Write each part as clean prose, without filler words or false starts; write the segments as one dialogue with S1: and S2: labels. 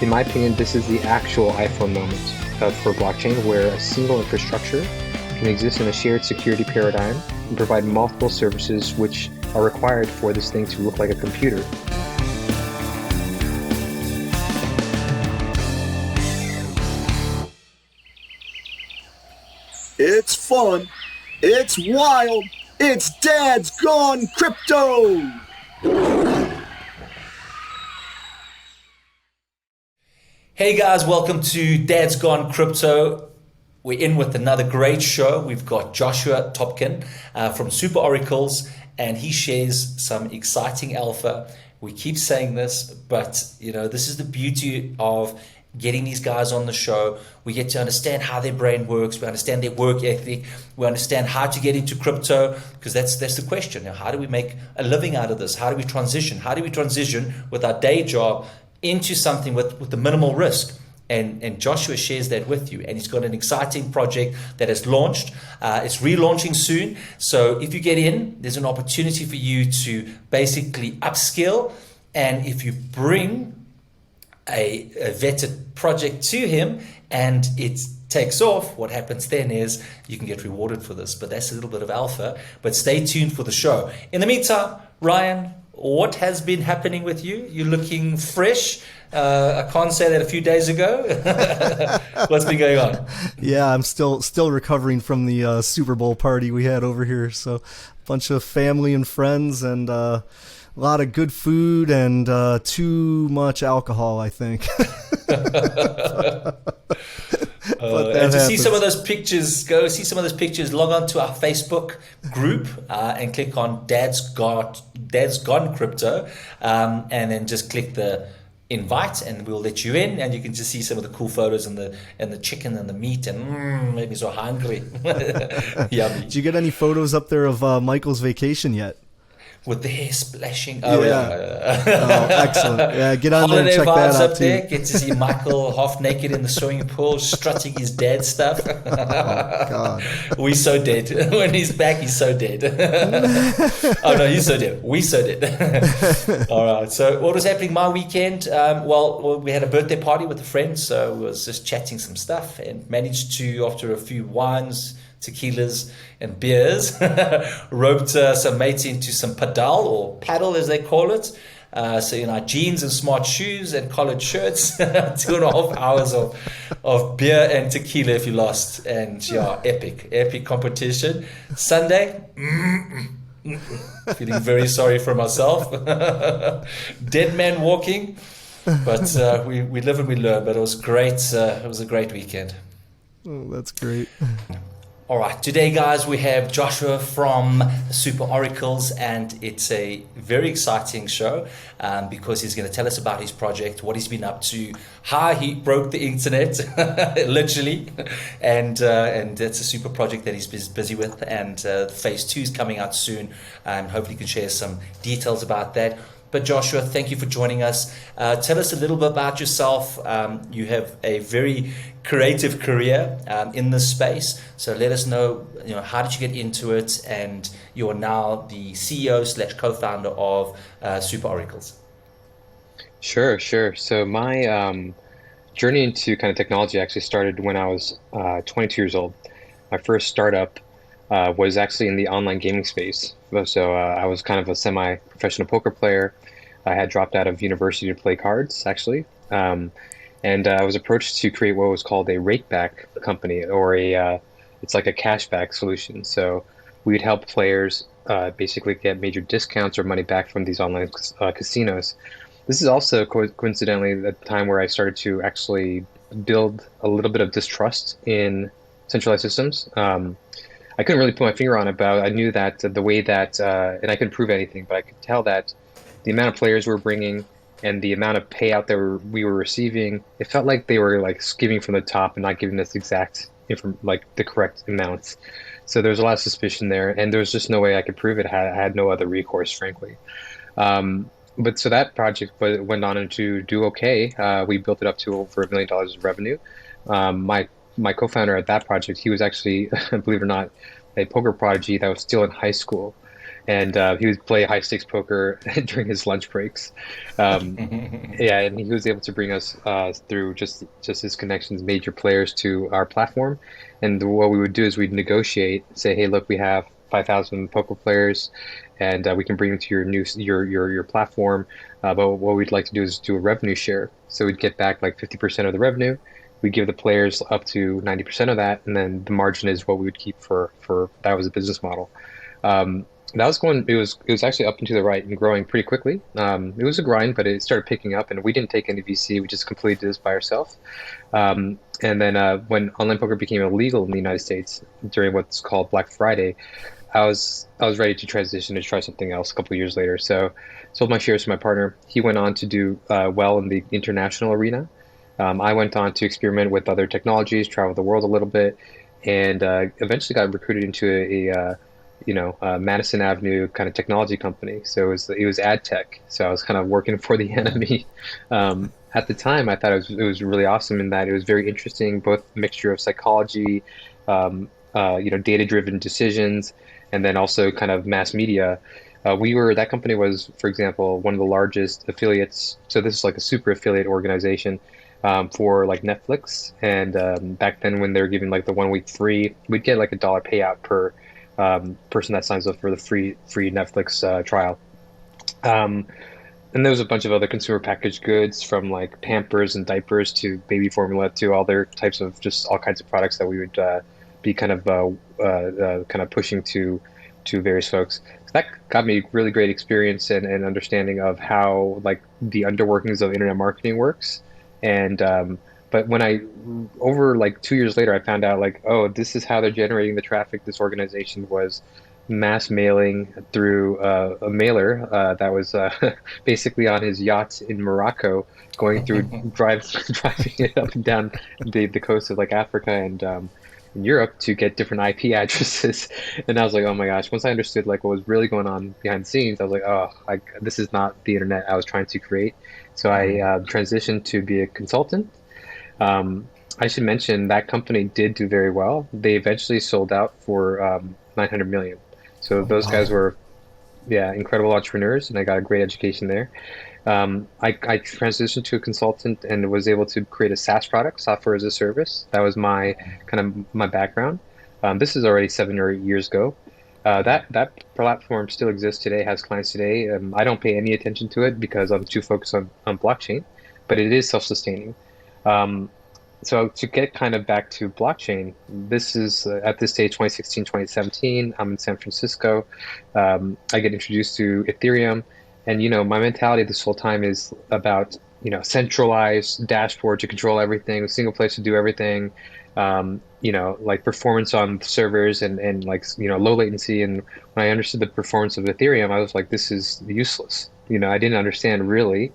S1: In my opinion, this is the actual iPhone moment for blockchain, where a single infrastructure can exist in a shared security paradigm and provide multiple services which are required for this thing to look like a computer.
S2: It's fun. It's wild. It's Dad's Gone Crypto.
S3: Hey guys, welcome to Dad's Gone Crypto. We're in with another great show. We've got Joshua Tobkin from Super Oracles, and he shares some exciting alpha. We keep saying this, but this is the beauty of getting these guys on the show. We get to understand how their brain works. We understand their work ethic. We understand how to get into crypto, because that's the question. How do we make a living out of this? How do we transition? How do we transition with our day job into something with the minimal risk? And Joshua shares that with you. And he's got an exciting project that has launched. It's relaunching soon. So if you get in, there's an opportunity for you to basically upskill. And if you bring a vetted project to him and it takes off, what happens then is you can get rewarded for this. But that's a little bit of alpha. But stay tuned for the show. In the meantime, Ryan, what has been happening with you? You're looking fresh. I can't say that a few days ago. What's been going on?
S4: Yeah, I'm still recovering from the Super Bowl party we had over here. So a bunch of family and friends, and a lot of good food, and too much alcohol, I think.
S3: And to see some of those pictures, go see some of those pictures, log on to our Facebook group and click on Dad's Gone Crypto, and then just click the invite and we'll let you in, and you can just see some of the cool photos and the chicken and the meat, and made me so hungry. Yummy.
S4: Did you get any photos up there of Michael's vacation yet?
S3: With the hair splashing.
S4: Oh, excellent. Yeah, get on there and check that out
S3: up
S4: too.
S3: There. Get to see Michael half naked in the swimming pool, strutting his dad stuff.
S4: Oh, God.
S3: We so dead. When he's back, he's so dead. Oh, no, he's so dead. We so dead. All right. So what was happening my weekend? Well, we had a birthday party with a friend, so we was just chatting some stuff and managed to, after a few wines, tequilas and beers, roped some mates into some paddle as they call it. So jeans and smart shoes and collared shirts, 2.5 hours of beer and tequila if you lost. And epic competition. Sunday, feeling very sorry for myself. Dead man walking. But we live and we learn. But it was great. It was a great weekend.
S4: Oh, that's great.
S3: All right, today, guys, we have Joshua from Super Oracles, and it's a very exciting show because he's going to tell us about his project, what he's been up to, how he broke the internet, literally, and it's a super project that he's busy with, and phase 2 is coming out soon, and hopefully he can share some details about that. But Joshua, thank you for joining us. Tell us a little bit about yourself. You have a very creative career in this space. So let us know, how did you get into it? And you're now the CEO/co-founder of Super Oracles.
S1: Sure. So my journey into kind of technology actually started when I was 22 years old. My first startup was actually in the online gaming space. So I was kind of a semi-professional poker player. I had dropped out of university to play cards, actually. And I was approached to create what was called a rakeback company, or it's like a cashback solution. So we'd help players basically get major discounts or money back from these online casinos. This is also coincidentally the time where I started to actually build a little bit of distrust in centralized systems. I couldn't really put my finger on it, but I knew that the way that, and I couldn't prove anything, but I could tell that the amount of players we were bringing and the amount of payout that we were receiving, it felt like they were like skimming from the top and not giving us the correct amounts. So there was a lot of suspicion there, and there was just no way I could prove it. I had no other recourse, frankly. But so that project went on to do okay. We built it up to over $1 million of revenue. My co-founder at that project, he was actually, believe it or not, a poker prodigy that was still in high school. and he would play high stakes poker during his lunch breaks. Um, yeah, and he was able to bring us through just his connections, major players to our platform. And what we would do is we'd negotiate, say, hey, look, we have 5,000 poker players, and we can bring them to your your platform. But what we'd like to do is do a revenue share. So we'd get back like 50% of the revenue. We give the players up to 90% of that, and then the margin is what we would keep for that was a business model. That was going. It was actually up and to the right and growing pretty quickly. It was a grind, but it started picking up, and we didn't take any VC. We just completed this by ourselves. And then when online poker became illegal in the United States during what's called Black Friday, I was ready to transition to try something else a couple of years later. So sold my shares to my partner. He went on to do well in the international arena. I went on to experiment with other technologies, travel the world a little bit, and eventually got recruited into Madison Avenue kind of technology company. So it was ad tech. So I was kind of working for the enemy. At the time, I thought it was really awesome in that it was very interesting, both mixture of psychology, data-driven decisions, and then also kind of mass media. That company was, for example, one of the largest affiliates. So this is like a super affiliate organization for like Netflix. And back then, when they were giving like the 1 week free, we'd get like $1 payout per person that signs up for the free Netflix trial. Um, and there was a bunch of other consumer packaged goods from like Pampers and diapers to baby formula to other types of just all kinds of products that we would be kind of pushing to various folks. So that got me really great experience and understanding of how like the underworkings of internet marketing works. And but when I over like 2 years later, I found out like, oh, this is how they're generating the traffic. This organization was mass mailing through a mailer that was basically on his yacht in Morocco, going through driving it up and down the coast of like Africa and in Europe to get different IP addresses. And I was like, oh my gosh! Once I understood like what was really going on behind the scenes, I was like, oh, this is not the internet I was trying to create. So I transitioned to be a consultant. I should mention that company did do very well. They eventually sold out for 900 million. So
S3: Oh,
S1: those guys
S3: wow.
S1: were, yeah, incredible entrepreneurs, and I got a great education there. I transitioned to a consultant and was able to create a SaaS product, software as a service. That was my kind of my background. This is already 7 or 8 years ago. That platform still exists today, has clients today. I don't pay any attention to it because I'm too focused on blockchain, but it is self-sustaining. Um, so to get kind of back to blockchain, this is at this stage 2016, 2017. I'm in San Francisco. I get introduced to Ethereum, and my mentality this whole time is about centralized dashboard to control everything, a single place to do everything. Like performance on the servers and like low latency. And when I understood the performance of Ethereum, I was like, this is useless. I didn't understand really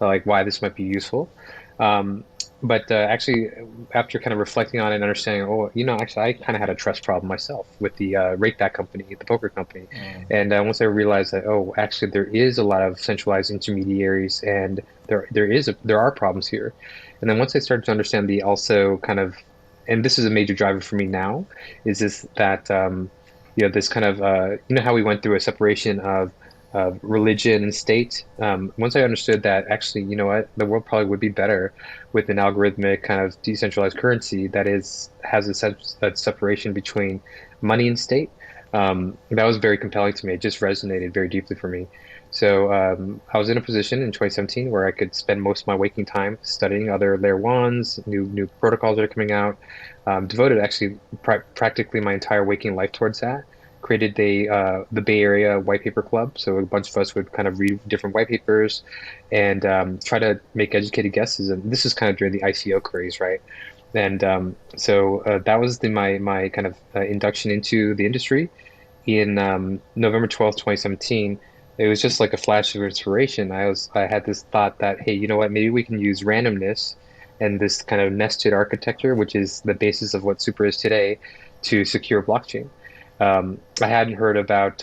S1: like why this might be useful. Um, but actually, after kind of reflecting on it and understanding, oh, actually, I kind of had a trust problem myself with the rate that company, the poker company. And once I realized that, oh, actually, there is a lot of centralized intermediaries, and there are problems here. And then once I started to understand the also kind of, and this is a major driver for me now, is this that this kind of how we went through a separation of religion and state. Once I understood that actually, the world probably would be better with an algorithmic kind of decentralized currency that has that separation between money and state. That was very compelling to me. It just resonated very deeply for me. So I was in a position in 2017 where I could spend most of my waking time studying other layer ones, new protocols that are coming out. Devoted actually practically my entire waking life towards that. Created the Bay Area White Paper Club. So a bunch of us would kind of read different white papers and try to make educated guesses. And this is kind of during the ICO craze, right? And that was my kind of induction into the industry in November 12th, 2017. It was just like a flash of inspiration. I had this thought that, hey, you know what, maybe we can use randomness and this kind of nested architecture, which is the basis of what Supra is today, to secure blockchain. I hadn't heard about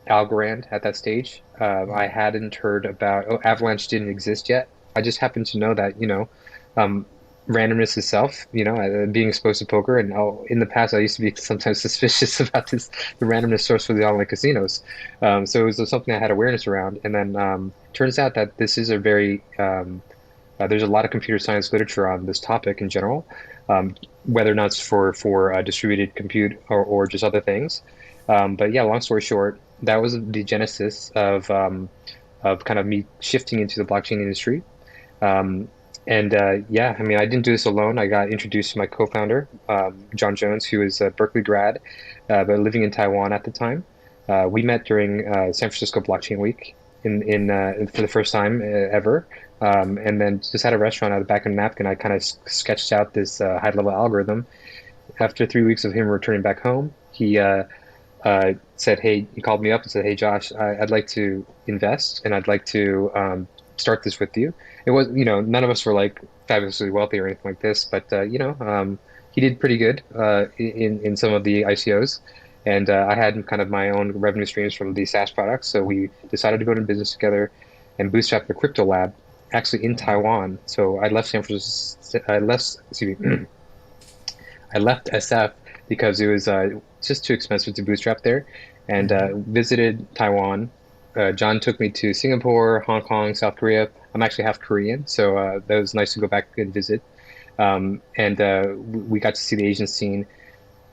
S1: Algorand at that stage. I hadn't heard about Avalanche didn't exist yet. I just happened to know that um, randomness itself, being exposed to poker. And in the past, I used to be sometimes suspicious about the randomness source for the online casinos. So it was something I had awareness around. And then turns out that this is a there's a lot of computer science literature on this topic in general, whether or not it's for distributed compute or just other things. But yeah, long story short, that was the genesis of kind of me shifting into the blockchain industry. Um, and yeah, I mean, I didn't do this alone. I got introduced to my co-founder, John Jones, who is a Berkeley grad, but living in Taiwan at the time. We met during San Francisco Blockchain Week for the first time ever. And then just had a restaurant out of the back of a napkin. I kind of sketched out this high-level algorithm. After 3 weeks of him returning back home, he said, "Hey," he called me up and said, "Hey, Josh, I'd like to invest and I'd like to start this with you." It was, none of us were like fabulously wealthy or anything like this, but he did pretty good in some of the ICOs, and I had kind of my own revenue streams from the SaaS products. So we decided to go into business together and bootstrap the crypto lab, actually in Taiwan. So I left San Francisco. Excuse me, I left SF because it was just too expensive to bootstrap there, and visited Taiwan. John took me to Singapore, Hong Kong, South Korea. I'm actually half Korean, so that was nice to go back and visit. And we got to see the Asian scene.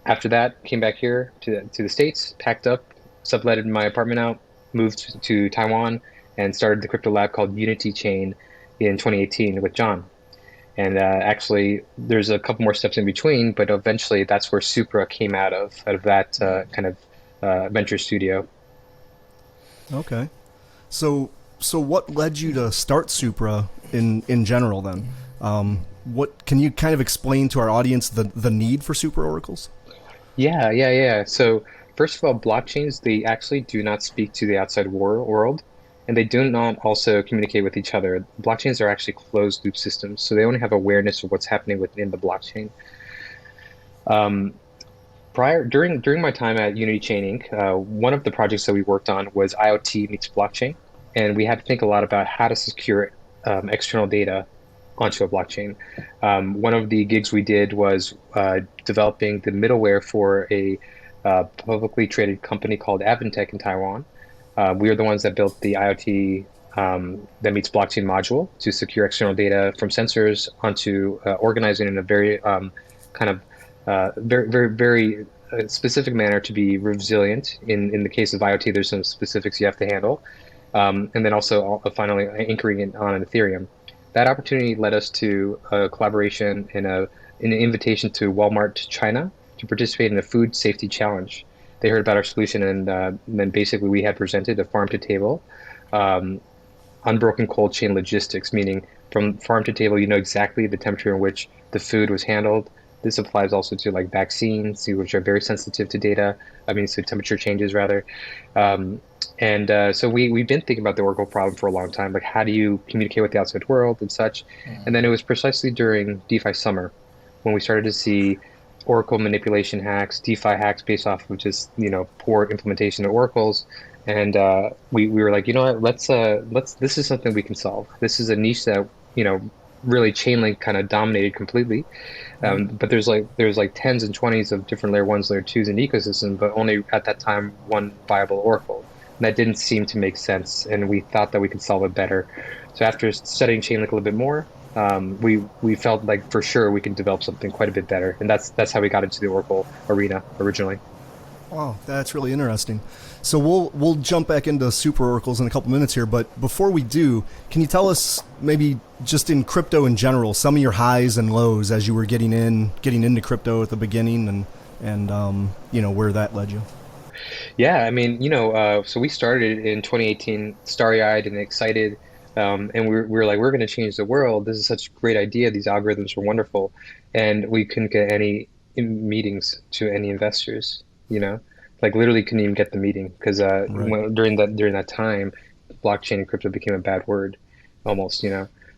S1: After that, came back here to the States, packed up, subletted my apartment out, moved to Taiwan, and started the crypto lab called Unity Chain in 2018 with John. And actually, there's a couple more steps in between, but eventually that's where Supra came out of that kind of venture studio.
S4: Okay. So what led you to start Supra in general then? What can you kind of explain to our audience the need for super oracles?
S1: Yeah. So first of all, blockchains, they actually do not speak to the outside world, and they do not also communicate with each other. Blockchains are actually closed loop systems, so they only have awareness of what's happening within the blockchain. Um, during my time at Unity Chain Inc., one of the projects that we worked on was IoT meets blockchain, and we had to think a lot about how to secure external data onto a blockchain. One of the gigs we did was developing the middleware for a publicly traded company called Advantech in Taiwan. We are the ones that built the IoT that meets blockchain module to secure external data from sensors onto organizing in a very kind of very specific manner to be resilient. In the case of IoT, there's some specifics you have to handle, and then also finally anchoring it on an Ethereum. That opportunity led us to a collaboration and an invitation to Walmart China to participate in a food safety challenge. They heard about our solution, and then basically we had presented a farm to table, unbroken cold chain logistics, meaning from farm to table, you know exactly the temperature in which the food was handled. This applies also to like vaccines, which are very sensitive to data. I mean, so temperature changes rather. So we've been thinking about the Oracle problem for a long time, like how do you communicate with the outside world and such. And then it was precisely during DeFi summer when we started to see Oracle manipulation hacks, DeFi hacks based off of just poor implementation of oracles, and we were like, you know what, let's this is something we can solve. This is a niche that really Chainlink kind of dominated completely, but there's like tens and twenties of different layer ones, layer twos in the ecosystem, but only at that time one viable oracle. And that didn't seem to make sense, and we thought that we could solve it better. So after studying Chainlink a little bit more, we felt like for sure we can develop something quite a bit better, and that's how we got into the Oracle arena originally.
S4: Wow, that's really interesting. So we'll jump back into super oracles in a couple minutes here, but before we do, can you tell us maybe just in crypto in general some of your highs and lows as you were getting into crypto at the beginning, and where that led you?
S1: Yeah, I mean, so we started in 2018, starry-eyed and excited, and we were like, we're going to change the world. This is such a great idea. These algorithms are wonderful, and we couldn't get any meetings to any investors. Like literally couldn't even get the meeting because
S4: Right.
S1: during that time, blockchain and crypto became a bad word, almost.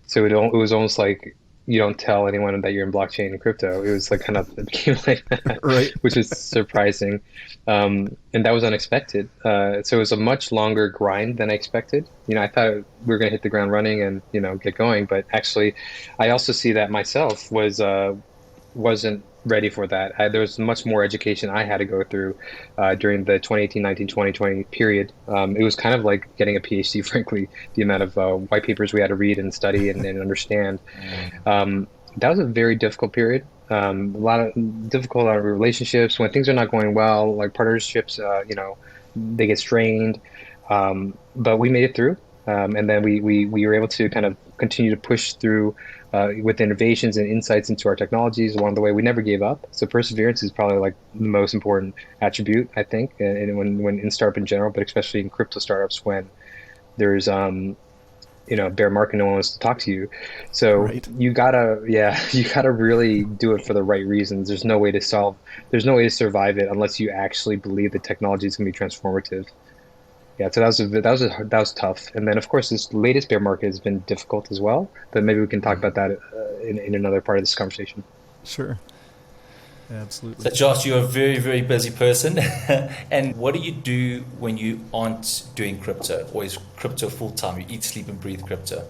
S1: So it was almost like you don't tell anyone that you're in blockchain and crypto. It was like kind of it became like that,
S4: Right.
S1: which was surprising, and that was unexpected. So it was a much longer grind than I expected. I thought we were going to hit the ground running and get going, but actually, I also see that myself wasn't ready for that. There was much more education I had to go through during the 2018, 19, 2020 period. It was kind of like getting a PhD, frankly, the amount of white papers we had to read and study and understand. That was a very difficult period. A lot of difficult relationships when things are not going well, like partnerships, they get strained. But we made it through. And then we were able to kind of continue to push through with innovations and insights into our technologies along the way. We never gave up. So perseverance is probably like the most important attribute, I think, and when in startup in general, but especially in crypto startups when there's bear market, no one wants to talk to you. So
S4: Right.
S1: you gotta really do it for the right reasons. There's no way to survive it unless you actually believe the technology is gonna be transformative. Yeah, so that was tough. And then of course this latest bear market has been difficult as well, but maybe we can talk about that in another part of this conversation.
S4: Sure. Absolutely.
S3: So, Josh, you're a very, very busy person. And what do you do when you aren't doing crypto? Or is crypto full time? You eat, sleep, and breathe crypto.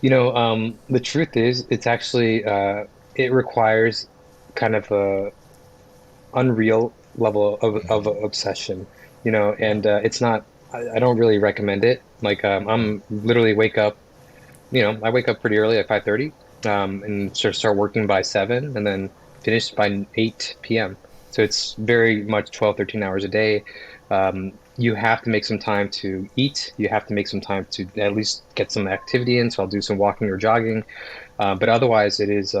S1: The truth is, it's actually it requires kind of a unreal level of obsession, and it's not. I don't really recommend it. Like I'm literally wake up. I wake up pretty early at 5:30, and start working by 7, and then finish by 8 p.m. So it's very much 12, 13 hours a day. You have to make some time to eat. You have to make some time to at least get some activity in. So I'll do some walking or jogging. But otherwise, it is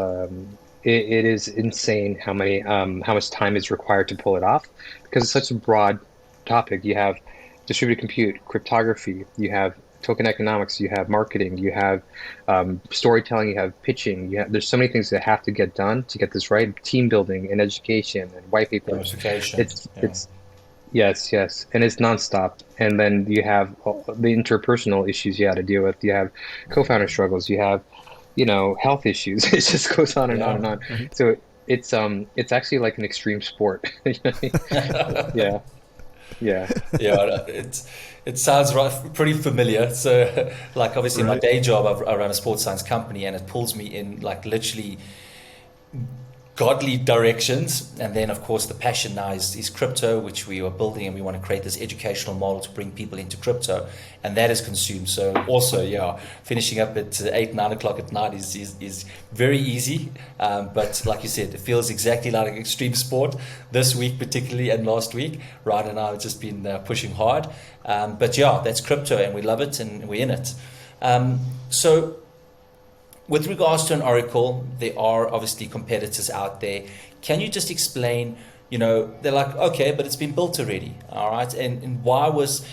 S1: insane how much time is required to pull it off because it's such a broad topic. You have distributed compute, cryptography, you have token economics, you have marketing, you have storytelling, you have pitching. There's so many things that have to get done to get this right. Team building and education and white papers.
S3: Gamification. Yeah.
S1: It's Yes, yes, and it's nonstop. And then you have the interpersonal issues you have to deal with. You have co-founder struggles. You have, health issues. It just goes on and on
S3: Yeah.
S1: and on. So it's actually like an extreme sport. You know what I mean? Yeah, yeah,
S3: Yeah, it sounds pretty familiar. So, like obviously, in my
S4: Right.
S3: day job, I run a sports science company, and it pulls me in like literally godly directions. And then, of course, the passion now is crypto, which we are building, and we want to create this educational model to bring people into crypto, and that is consumed. So, also, yeah, finishing up at 8, 9 o'clock at night is very easy. But like you said, it feels exactly like an extreme sport this week, particularly, and last week. Ryan and I have just been pushing hard. But yeah, that's crypto, and we love it, and we're in it. So, with regards to an Oracle, there are obviously competitors out there. Can you just explain, they're like, okay, but it's been built already, all right? And why was,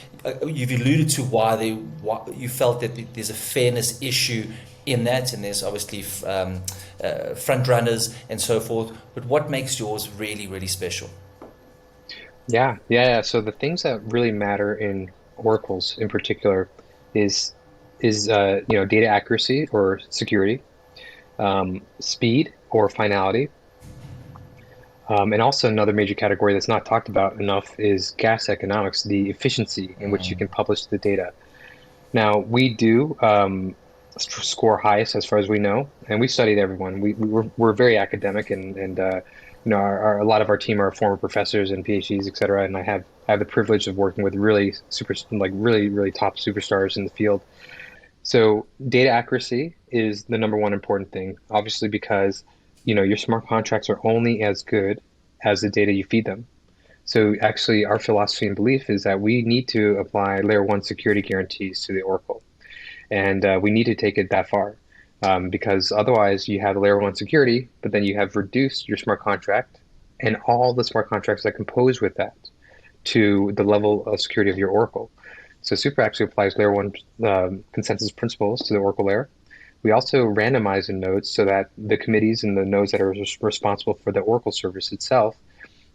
S3: you've alluded to why you felt that there's a fairness issue in that, and there's obviously front runners and so forth, but what makes yours really, really special?
S1: yeah. So the things that really matter in oracles in particular is data accuracy or security, speed or finality. And also another major category that's not talked about enough is gas economics, the efficiency in which you can publish the data. Now, we do score highest as far as we know, and we studied everyone. We're very academic, and a lot of our team are former professors and PhDs, et cetera. And I have the privilege of working with really really top superstars in the field. So data accuracy is the number one important thing, obviously, because your smart contracts are only as good as the data you feed them. So actually, our philosophy and belief is that we need to apply layer one security guarantees to the Oracle, and we need to take it that far because otherwise you have layer one security, but then you have reduced your smart contract and all the smart contracts that compose with that to the level of security of your Oracle. So Supra actually applies layer one consensus principles to the Oracle layer. We also randomize the nodes so that the committees and the nodes that are responsible for the Oracle service itself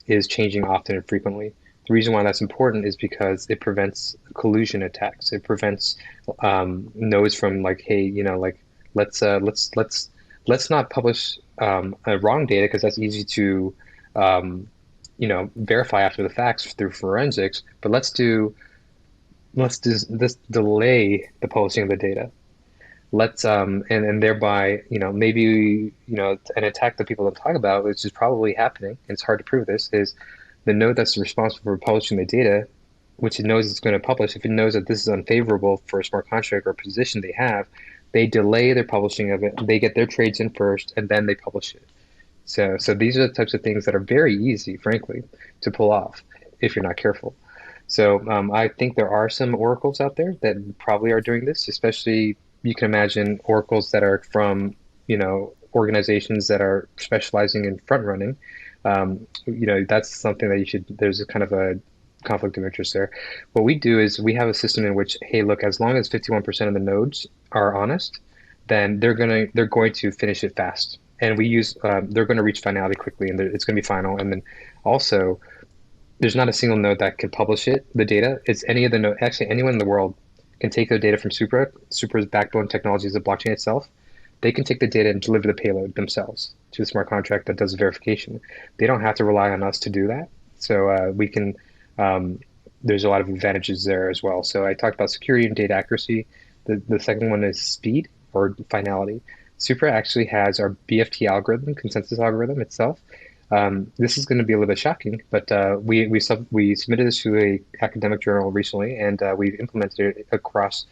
S1: is changing often and frequently. The reason why that's important is because it prevents collusion attacks. It prevents nodes from like, hey, Let's not publish a wrong data because that's easy to verify after the facts through forensics. But let's delay the publishing of the data. Let's and thereby maybe an attack that people don't talk about, which is probably happening, and it's hard to prove this, is the node that's responsible for publishing the data, which it knows it's going to publish. If it knows that this is unfavorable for a smart contract or position they have, they delay their publishing of it. They get their trades in first, and then they publish it. So these are the types of things that are very easy, frankly, to pull off if you're not careful. So I think there are some oracles out there that probably are doing this, especially you can imagine oracles that are from, organizations that are specializing in front running. That's something that there's a kind of a conflict of interest there. What we do is we have a system in which, hey, look, as long as 51% of the nodes are honest, then they're going to finish it fast. And we use they're going to reach finality quickly, and it's going to be final. And then also, there's not a single node that can publish the data. It's any of the node. Actually, anyone in the world can take the data from Supra. Supra's backbone technology is the blockchain itself. They can take the data and deliver the payload themselves to the smart contract that does the verification. They don't have to rely on us to do that. So we can. There's a lot of advantages there as well. So I talked about security and data accuracy. The second one is speed or finality. Supra actually has our BFT algorithm, consensus algorithm itself. This is going to be a little bit shocking, but we submitted this to a academic journal recently, and we've implemented it across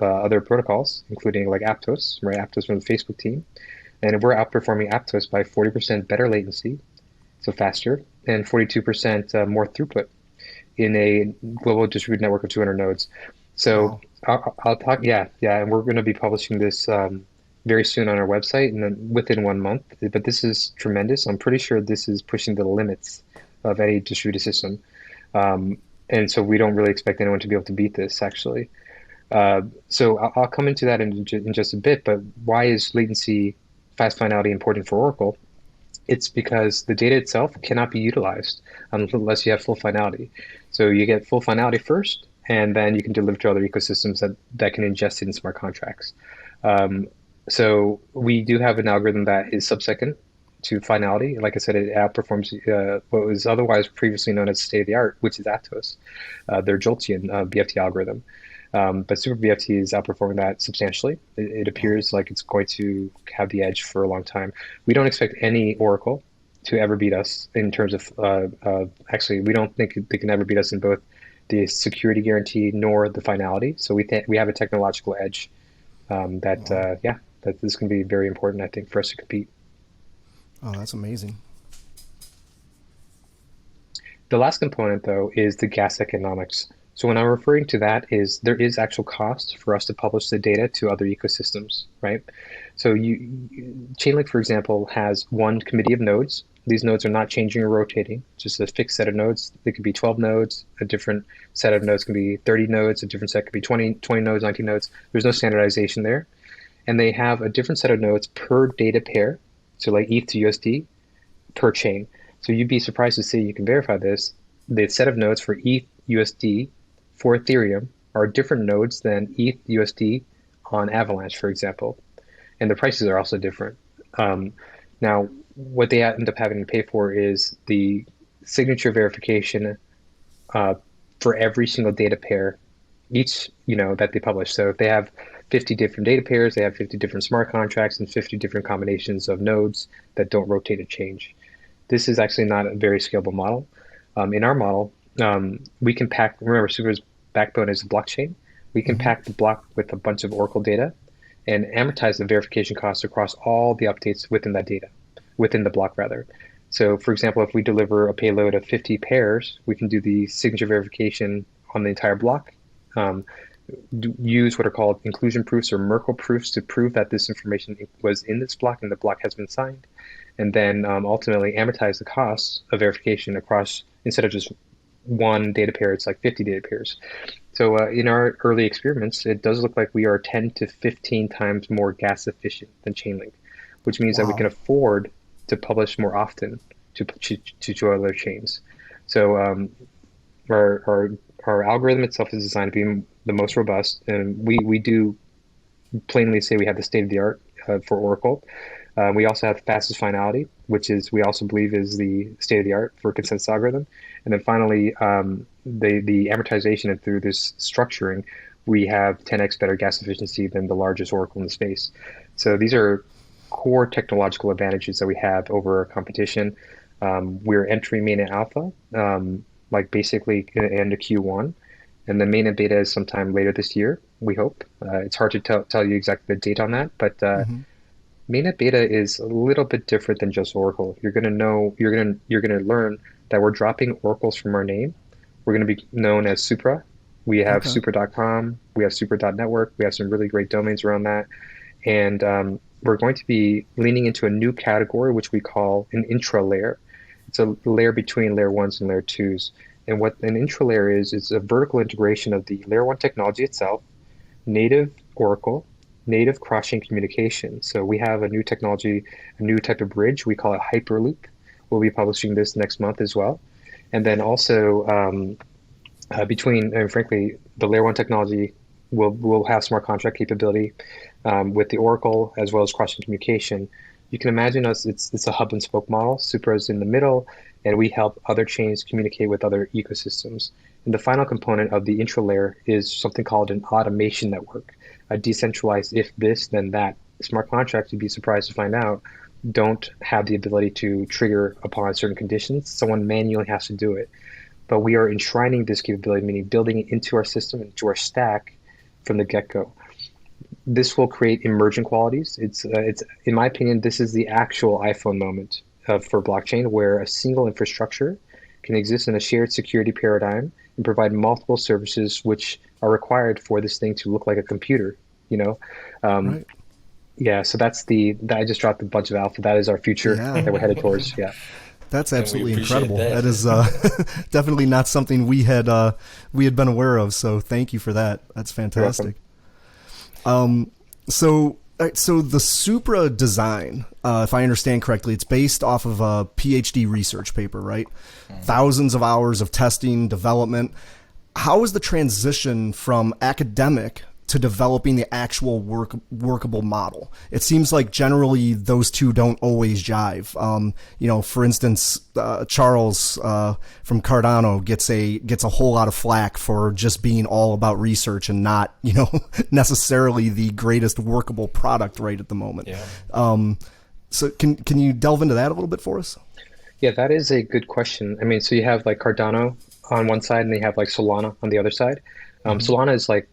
S1: other protocols, including like Aptos, right? Aptos from the Facebook team, and we're outperforming Aptos by 40% better latency, so faster, and 42% more throughput in a global distributed network of 200 nodes. So I'll talk, yeah, and we're going to be publishing this very soon on our website, and then within 1 month. But this is tremendous. I'm pretty sure this is pushing the limits of any distributed system, and so we don't really expect anyone to be able to beat this, actually. So I'll come into that in just a bit. But why is latency, fast finality important for Oracle? It's because the data itself cannot be utilized unless you have full finality. So you get full finality first, and then you can deliver to other ecosystems that can ingest it in smart contracts. So we do have an algorithm that is sub-second to finality. Like I said, it outperforms what was otherwise previously known as state-of-the-art, which is Aptos, their Joltean BFT algorithm. But Super BFT is outperforming that substantially. It appears like it's going to have the edge for a long time. We don't expect any Oracle to ever beat us in terms of, actually, we don't think they can ever beat us in both the security guarantee nor the finality. So we have a technological edge that this can be very important, I think, for us to compete.
S4: Oh, that's amazing.
S1: The last component, though, is the gas economics. So when I'm referring to that is there is actual cost for us to publish the data to other ecosystems, right? So Chainlink, for example, has one committee of nodes. These nodes are not changing or rotating, just a fixed set of nodes. It could be 12 nodes. A different set of nodes can be 30 nodes. A different set could be 20 nodes, 19 nodes. There's no standardization there. And they have a different set of nodes per data pair, so like ETH to USD per chain. So you'd be surprised to see, you can verify this, the set of nodes for ETH USD for Ethereum are different nodes than ETH USD on Avalanche, for example. And the prices are also different. Now, what they end up having to pay for is the signature verification for every single data pair, each that they publish. So if they have 50 different data pairs, they have 50 different smart contracts and 50 different combinations of nodes that don't rotate or change. This is actually not a very scalable model. In our model, we can pack, remember, Supra's backbone is a blockchain. We can pack the block with a bunch of Oracle data and amortize the verification costs across all the updates within that data, within the block rather. So for example, if we deliver a payload of 50 pairs, we can do the signature verification on the entire block, use what are called inclusion proofs or Merkle proofs to prove that this information was in this block and the block has been signed, and then ultimately amortize the costs of verification across, instead of just one data pair, it's like 50 data pairs. So in our early experiments, it does look like we are 10 to 15 times more gas efficient than Chainlink, which means that we can afford to publish more often to other chains. So our algorithm itself is designed to be the most robust, and we do plainly say we have the state of the art for Oracle. We also have fastest finality, which is we also believe is the state of the art for consensus algorithm. And then finally, the amortization and through this structuring, we have 10x better gas efficiency than the largest Oracle in the space. So these are core technological advantages that we have over our competition. We're entering mainnet alpha, like basically end of Q1, and the mainnet beta is sometime later this year. We hope. It's hard to tell you exactly the date on that, but
S4: Hmm.
S1: mainnet beta is a little bit different than just Oracle. You're gonna learn that we're dropping oracles from our name. We're gonna be known as Supra. We have
S4: Okay.
S1: Supra.com. We have Supra.network. We have some really great domains around that. And we're going to be leaning into a new category, which we call an intra-layer. It's a layer between layer ones and layer twos. And what an intra-layer is a vertical integration of the layer one technology itself, native Oracle, native cross-chain communication. So we have a new technology, a new type of bridge. We call it Hyperloop. We'll be publishing this next month as well. And then also between, and frankly, the layer one technology will have smart contract capability with the Oracle as well as cross-chain communication. You can imagine us, it's a hub and spoke model. Supra is in the middle, and we help other chains communicate with other ecosystems. And the final component of the intra-layer is something called an automation network, a decentralized if this, then that. Smart contracts, you'd be surprised to find out, don't have the ability to trigger upon certain conditions. Someone manually has to do it. But we are enshrining this capability, meaning building it into our system, into our stack from the get-go. This will create emergent qualities. It's in my opinion, this is the actual iPhone moment for blockchain, where a single infrastructure can exist in a shared security paradigm and provide multiple services which are required for this thing to look like a computer. You know, um,
S4: Right.
S1: yeah. So I just dropped a bunch of alpha. That is our future
S4: Yeah.
S1: that we're headed towards. Yeah,
S4: That's
S3: And we
S4: absolutely
S3: appreciate
S4: incredible.
S3: that.
S4: That is definitely not something we had been aware of. So thank you for that. That's
S1: you're welcome.
S4: fantastic. So, all right, so the Supra design, if I understand correctly, it's based off of a PhD research paper, right? Thousands of hours of testing, development. How is the transition from academic to developing the actual workable model? It seems like generally those two don't always jive. For instance, Charles from Cardano gets a whole lot of flack for just being all about research and not, necessarily the greatest workable product right at the moment.
S3: Yeah.
S4: So can you delve into that a little bit for us?
S1: Yeah, that is a good question. I mean, so you have like Cardano on one side, and they have like Solana on the other side. Solana is like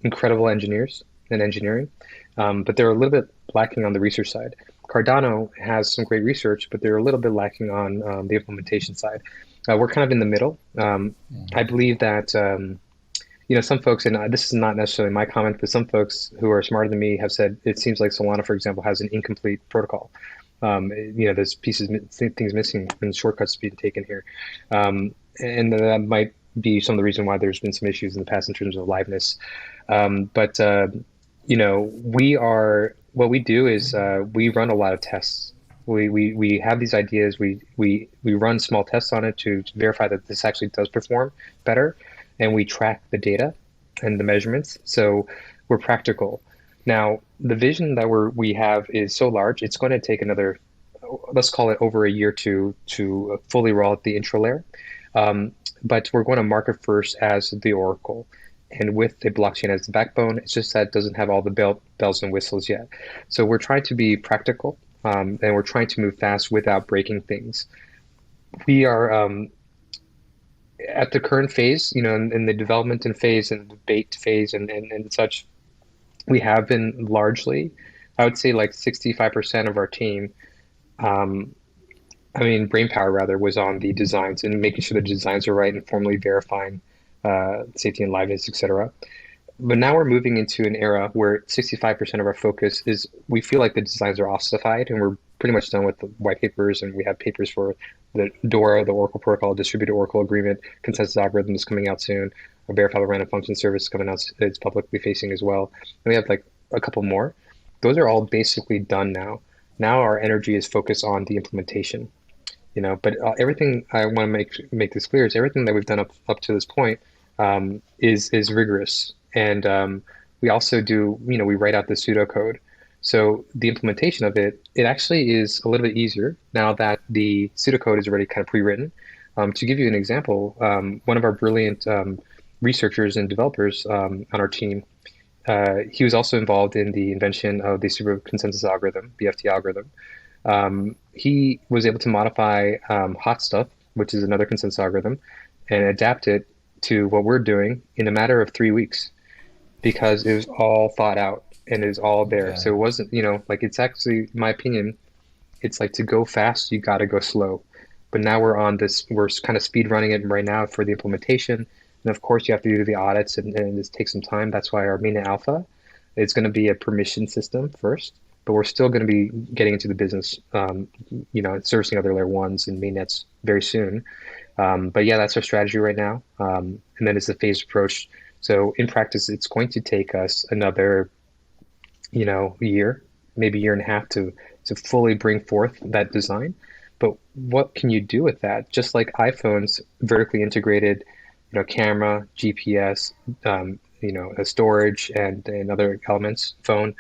S1: incredible engineers and engineering, but they're a little bit lacking on the research side. Cardano has some great research, but they're a little bit lacking on the implementation side. We're kind of in the middle. I believe that some folks, and this is not necessarily my comment, but some folks who are smarter than me have said it seems like Solana, for example, has an incomplete protocol. There's things missing, and shortcuts being taken here, and that might be some of the reason why there's been some issues in the past in terms of liveness. But we are what we do is we run a lot of tests. We have these ideas. We run small tests on it to verify that this actually does perform better, and we track the data and the measurements. So we're practical. Now, the vision that we have is so large, it's going to take another, let's call it over a year to fully roll out the intro layer. But we're going to market first as the Oracle. And with the blockchain as the backbone, it's just that it doesn't have all the bells and whistles yet. So we're trying to be practical, and we're trying to move fast without breaking things. We are at the current phase, in the development and phase and debate phase and such. We have been largely, I would say like 65% of our team, brain power rather, was on the designs and making sure the designs are right and formally verifying safety and liveness, etc. But now we're moving into an era where 65% of our focus is we feel like the designs are ossified and we're pretty much done with the white papers, and we have papers for the DORA, the Oracle Protocol, Distributed Oracle Agreement, consensus algorithm is coming out soon. A verifiable random function service is coming out, it's publicly facing as well. And we have like a couple more. Those are all basically done now. Now our energy is focused on the implementation. But everything I want to make this clear is everything that we've done up to this point is rigorous, and we also do, we write out the pseudocode. So the implementation of it, it actually is a little bit easier now that the pseudocode is already kind of pre-written. To give you an example, one of our brilliant researchers and developers on our team, he was also involved in the invention of the super consensus algorithm, BFT algorithm. He was able to modify hot stuff, which is another consensus algorithm, and adapt it to what we're doing in a matter of 3 weeks because it was all thought out and it was all there.
S3: Okay.
S1: So it wasn't, like it's actually, in my opinion, it's like to go fast, you got to go slow. But now we're on this, we're kind of speed running it right now for the implementation. And of course, you have to do the audits and this takes some time. That's why our mainnet alpha is going to be a permission system first, but we're still going to be getting into the business, servicing other layer ones and mainnets very soon. But yeah, that's our strategy right now. And then it's a phased approach. So in practice, it's going to take us another, year, maybe year and a half to fully bring forth that design. But what can you do with that? Just like iPhones vertically integrated, camera, GPS, a storage and other elements, phone.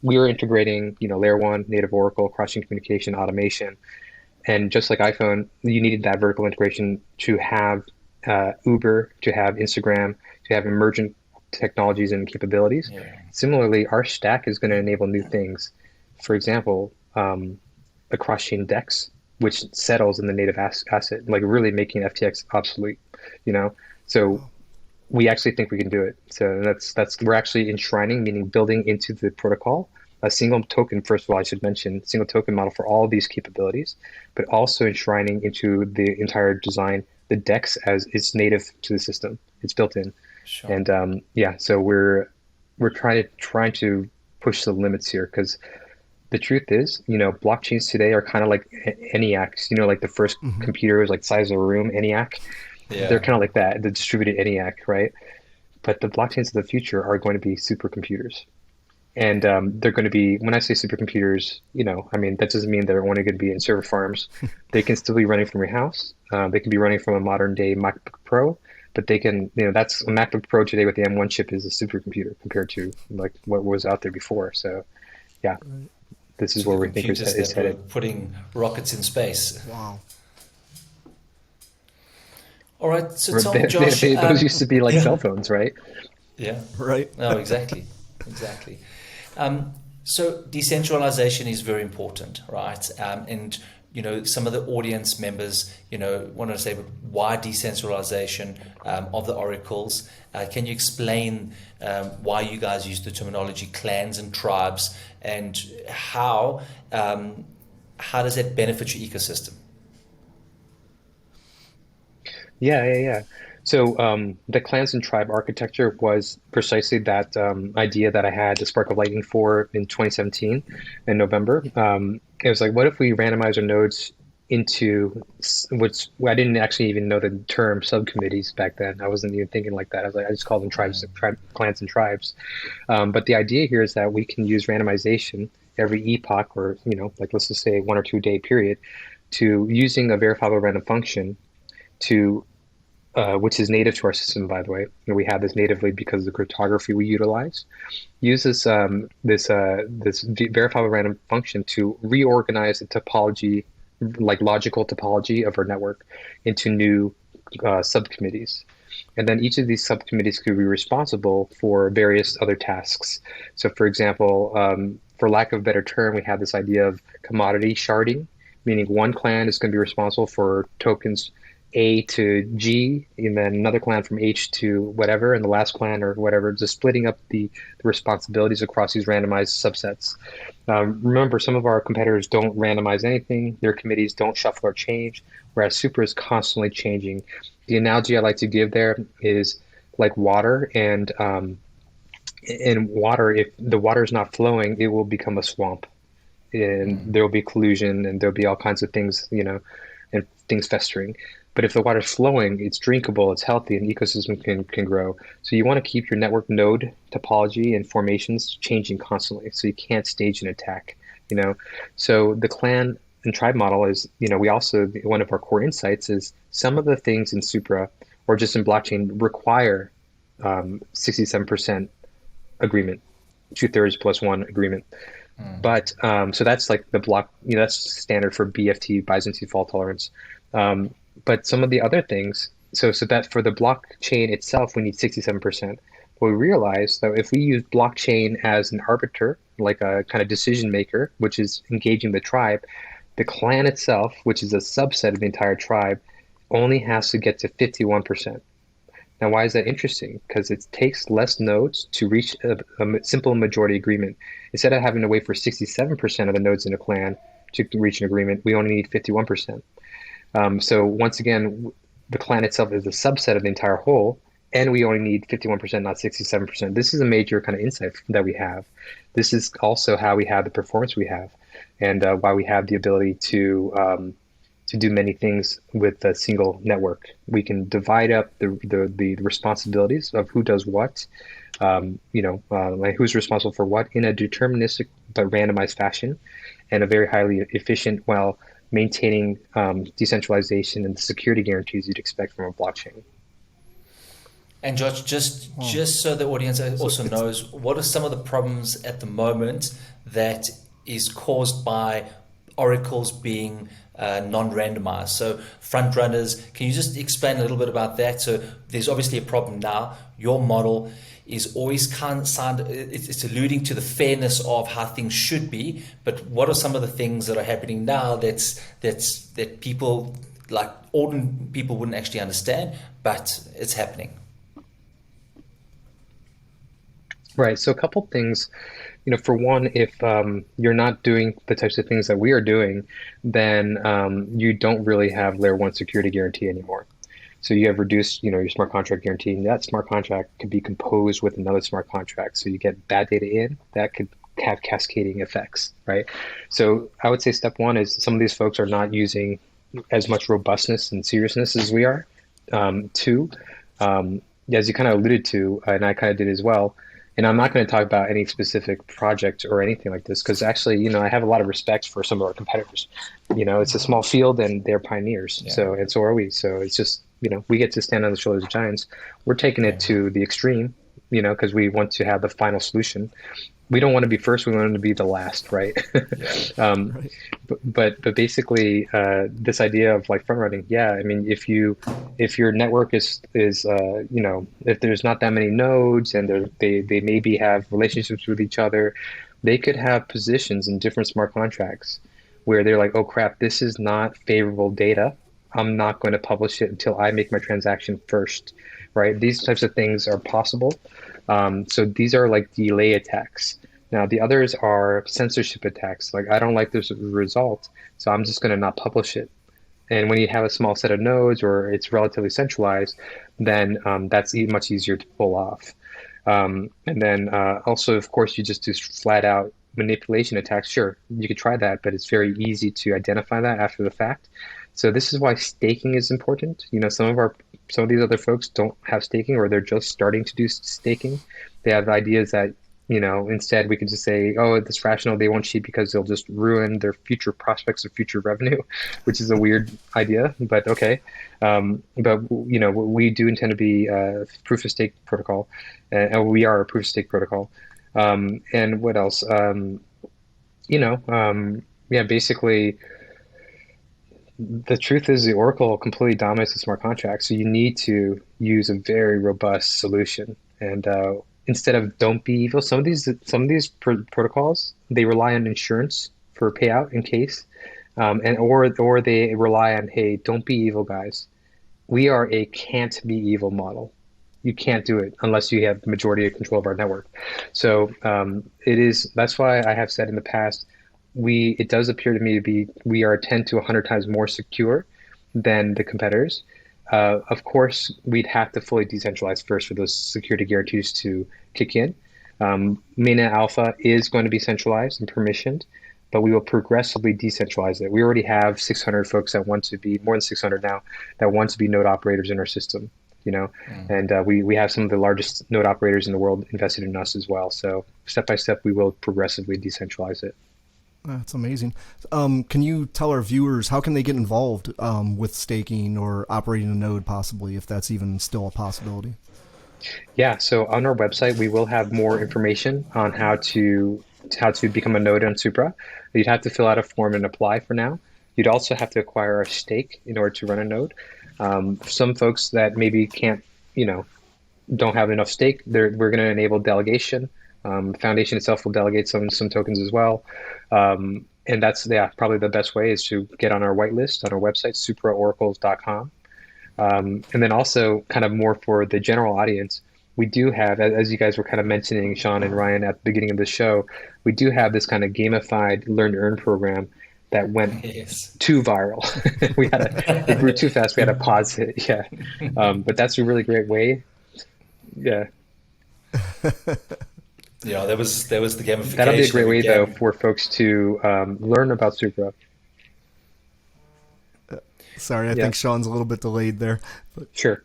S1: We are integrating, layer one, native Oracle, cross-chain communication, automation. And just like iPhone, you needed that vertical integration to have Uber, to have Instagram, to have emergent technologies and capabilities.
S3: Yeah.
S1: Similarly, our stack is going to enable new things. For example, the cross-chain DEX, which settles in the native asset, like really making FTX obsolete, So we actually think we can do it. So that's we're actually enshrining, meaning building into the protocol a single token. First of all, I should mention single token model for all of these capabilities, but also enshrining into the entire design the DEX as it's native to the system. It's built in,
S3: Sure.
S1: and so we're trying to push the limits here because the truth is, blockchains today are kind of like ENIACs. Like the first computers, like size of a room, ENIAC.
S3: Yeah.
S1: They're kind of like that, the distributed ENIAC, right? But the blockchains of the future are going to be supercomputers. And they're going to be, when I say supercomputers, that doesn't mean they're only going to be in server farms. They can still be running from your house. They can be running from a modern day MacBook Pro, but they can, that's a MacBook Pro today with the M1 chip is a supercomputer compared to like what was out there before. So yeah, this is where we think
S3: Computers
S1: it's
S3: that were
S1: headed.
S3: putting rockets in space.
S4: Wow.
S3: All right, so tell me, Josh.
S1: Those used to be like
S3: yeah.
S1: cell phones, right?
S3: Yeah.
S4: Right.
S3: No, exactly. Exactly. So decentralization is very important, right? And some of the audience members, want to say, why decentralization of the oracles? Can you explain why you guys use the terminology clans and tribes, and how does that benefit your ecosystem?
S1: Yeah. So the clans and tribe architecture was precisely that idea that I had the Spark of Lightning for in 2017 in November. It was like, what if we randomize our nodes into which I didn't actually even know the term subcommittees back then. I wasn't even thinking like that. I was like, I just called them clans and tribes. But the idea here is that we can use randomization every epoch, or like let's just say 1 or 2 day period, to using a verifiable random function to which is native to our system, by the way. We have this natively because of the cryptography we utilize. Use this verifiable random function to reorganize the topology, like logical topology of our network, into new subcommittees. And then each of these subcommittees could be responsible for various other tasks. So, for example, for lack of a better term, we have this idea of commodity sharding, meaning one clan is going to be responsible for tokens A to G, and then another clan from H to whatever, and the last clan or whatever, just splitting up the responsibilities across these randomized subsets. Remember, some of our competitors don't randomize anything. Their committees don't shuffle or change, whereas Supra is constantly changing. The analogy I like to give there is like water, and water, if the water is not flowing, it will become a swamp, and there will be collusion, and there'll be all kinds of things, and things festering. But if the water's flowing, it's drinkable, it's healthy, and the ecosystem can grow. So you want to keep your network node topology and formations changing constantly, so you can't stage an attack. So the clan and tribe model is, we also, one of our core insights is some of the things in Supra or just in blockchain require 67% agreement, 2/3 plus one agreement. But so that's like the block, that's standard for BFT, Byzantine fault tolerance. But some of the other things, so that for the blockchain itself, we need 67%. But we realized that if we use blockchain as an arbiter, like a kind of decision maker, which is engaging the tribe, the clan itself, which is a subset of the entire tribe, only has to get to 51%. Now, why is that interesting? Because it takes less nodes to reach a simple majority agreement. Instead of having to wait for 67% of the nodes in a clan to reach an agreement, we only need 51%. So once again, the clan itself is a subset of the entire whole, and we only need 51%, not 67%. This is a major kind of insight that we have. This is also how we have the performance we have, and why we have the ability to do many things with a single network. We can divide up the responsibilities of who does what, like who's responsible for what in a deterministic but randomized fashion, and a very highly efficient while maintaining decentralization and the security guarantees you'd expect from a blockchain.
S3: And Josh, just so the audience also knows, what are some of the problems at the moment that is caused by oracles being non-randomized? So front runners, can you just explain a little bit about that? So there's obviously a problem now. Your model is always it's alluding to the fairness of how things should be, but what are some of the things that are happening now that people, like ordinary people, wouldn't actually understand, but it's happening?
S1: Right. So a couple things, for one, if you're not doing the types of things that we are doing, then you don't really have layer one security guarantee anymore. So you have reduced, your smart contract guarantee, and that smart contract could be composed with another smart contract. So you get bad data in, that could have cascading effects, right? So I would say step one is some of these folks are not using as much robustness and seriousness as we are. Two, as you kind of alluded to, and I kind of did as well, and I'm not going to talk about any specific project or anything like this, because actually, I have a lot of respect for some of our competitors. It's a small field and they're pioneers. Yeah. So are we. So it's just, we get to stand on the shoulders of giants. We're taking it to the extreme, because we want to have the final solution. We don't want to be first. We want to be the last, right? Right. But basically, this idea of like front running, yeah. I mean, if your network is if there's not that many nodes and they maybe have relationships with each other, they could have positions in different smart contracts where they're like, oh crap, this is not favorable data. I'm not going to publish it until I make my transaction first, right? These types of things are possible. So these are like delay attacks. Now, the others are censorship attacks. Like, I don't like this result, so I'm just going to not publish it. And when you have a small set of nodes or it's relatively centralized, then that's much easier to pull off. And then also, of course, you just do flat out manipulation attacks. Sure, you could try that, but it's very easy to identify that after the fact. So this is why staking is important. Some of these other folks don't have staking, or they're just starting to do staking. They have ideas that, instead we could just say, oh, this fractional, they won't cheat because they'll just ruin their future prospects of future revenue, which is a weird idea, but okay. But we do intend to be a proof of stake protocol, and we are a proof of stake protocol. And what else? Basically, the truth is the Oracle completely dominates the smart contract. So you need to use a very robust solution. And instead of don't be evil, some of these protocols, they rely on insurance for payout in case, or they rely on, hey, don't be evil, guys. We are a can't be evil model. You can't do it unless you have the majority of control of our network. So that's why I have said in the past, it does appear to me to be, we are 10 to 100 times more secure than the competitors. Of course, we'd have to fully decentralize first for those security guarantees to kick in. Mainnet Alpha is going to be centralized and permissioned, but we will progressively decentralize it. We already have 600 folks that want to be, more than 600 now, that want to be node operators in our system. And we have some of the largest node operators in the world invested in us as well. So step by step, we will progressively decentralize it.
S4: That's amazing. Can you tell our viewers, how can they get involved with staking or operating a node, possibly, if that's even still a possibility?
S1: Yeah, so on our website, we will have more information on how to become a node on Supra. You'd have to fill out a form and apply for now. You'd also have to acquire a stake in order to run a node. Some folks that maybe can't, you know, don't have enough stake, we're going to enable delegation. Foundation itself will delegate some tokens as well. And that's, yeah, probably the best way is to get on our whitelist on our website, supraoracles.com. And then also kind of more for the general audience, we do have, as you guys were kind of mentioning, Sean and Ryan, at the beginning of the show, we do have this kind of gamified learn to earn program that went
S3: Yes.
S1: too viral. It grew too fast. We had to pause it. Yeah. But that's a really great way. Yeah.
S3: There was the
S1: That'll be a
S3: gamification
S1: great
S3: that
S1: way though
S3: began.
S1: for folks to learn about Supra.
S4: Sorry, I
S1: Yeah,
S4: think Sean's a little bit delayed there. But
S1: sure.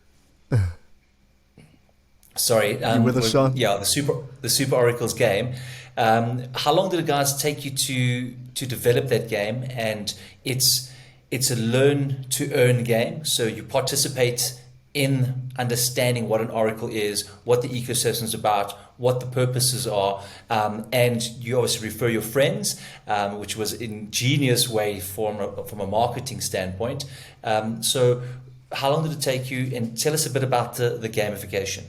S3: Sorry,
S4: you with us, Sean?
S3: yeah, the Super Oracles game. How long did it guys take you to develop that game? And it's a learn to earn game, so you participate in understanding what an oracle is, what the ecosystem is about, what the purposes are, and you obviously refer your friends, which was an ingenious way from a marketing standpoint. So, how long did it take you? And tell us a bit about the gamification.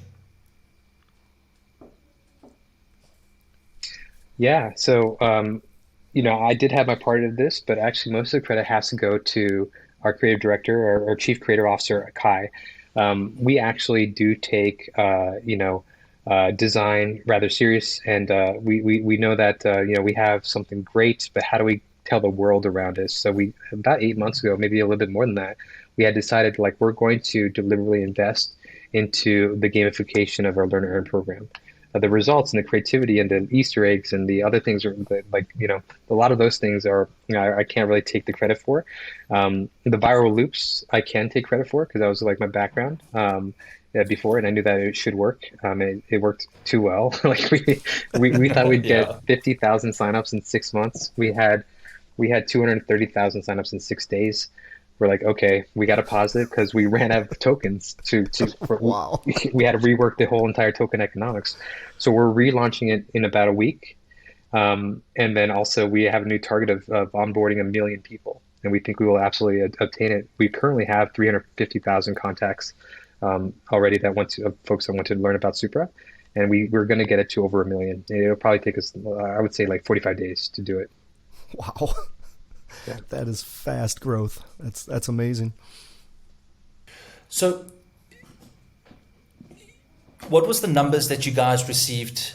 S1: Yeah. So, I did have my part of this, but actually most of the credit has to go to our creative director, our chief creative officer, Kai. We actually do take, design rather serious, and we know that we have something great, but how do we tell the world around us? So we about 8 months ago, maybe a little bit more than that, we had decided like we're going to deliberately invest into the gamification of our Learn to Earn program. The results and the creativity and the Easter eggs and the other things are like, a lot of those things are, I can't really take the credit for. The viral loops I can take credit for because that was like my background before, and I knew that it should work. It worked too well. Like we thought we'd get
S3: Yeah.
S1: 50,000 signups in 6 months. We had 230,000 signups in 6 days. We're like, okay, we got to pause it because we ran out of tokens
S4: Wow.
S1: we had to rework the whole entire token economics. So we're relaunching it in about a week. And then also we have a new target of onboarding 1 million people, and we think we will absolutely obtain it. We currently have 350,000 contacts already that want to folks that want to learn about Supra, and we're going to get it to over 1 million. It'll probably take us, I would say, like 45 days to do it.
S4: Wow.
S1: Yeah.
S4: That is fast growth. That's amazing.
S3: So, what was the numbers that you guys received?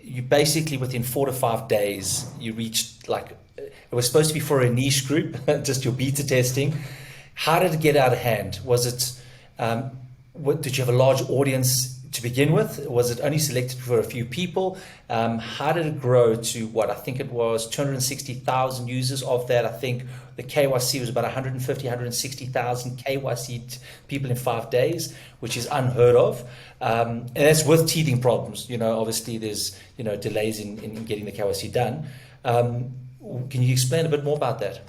S3: You basically within 4 to 5 days you reached like it was supposed to be for a niche group, just your beta testing. How did it get out of hand? Was it what did you have a large audience to begin with? Was it only selected for a few people? How did it grow to what I think it was 260,000 users of that? I think the KYC was about 150, 160,000 KYC people in 5 days, which is unheard of. And that's with teething problems. Obviously there's, delays in getting the KYC done. Can you explain a bit more about that?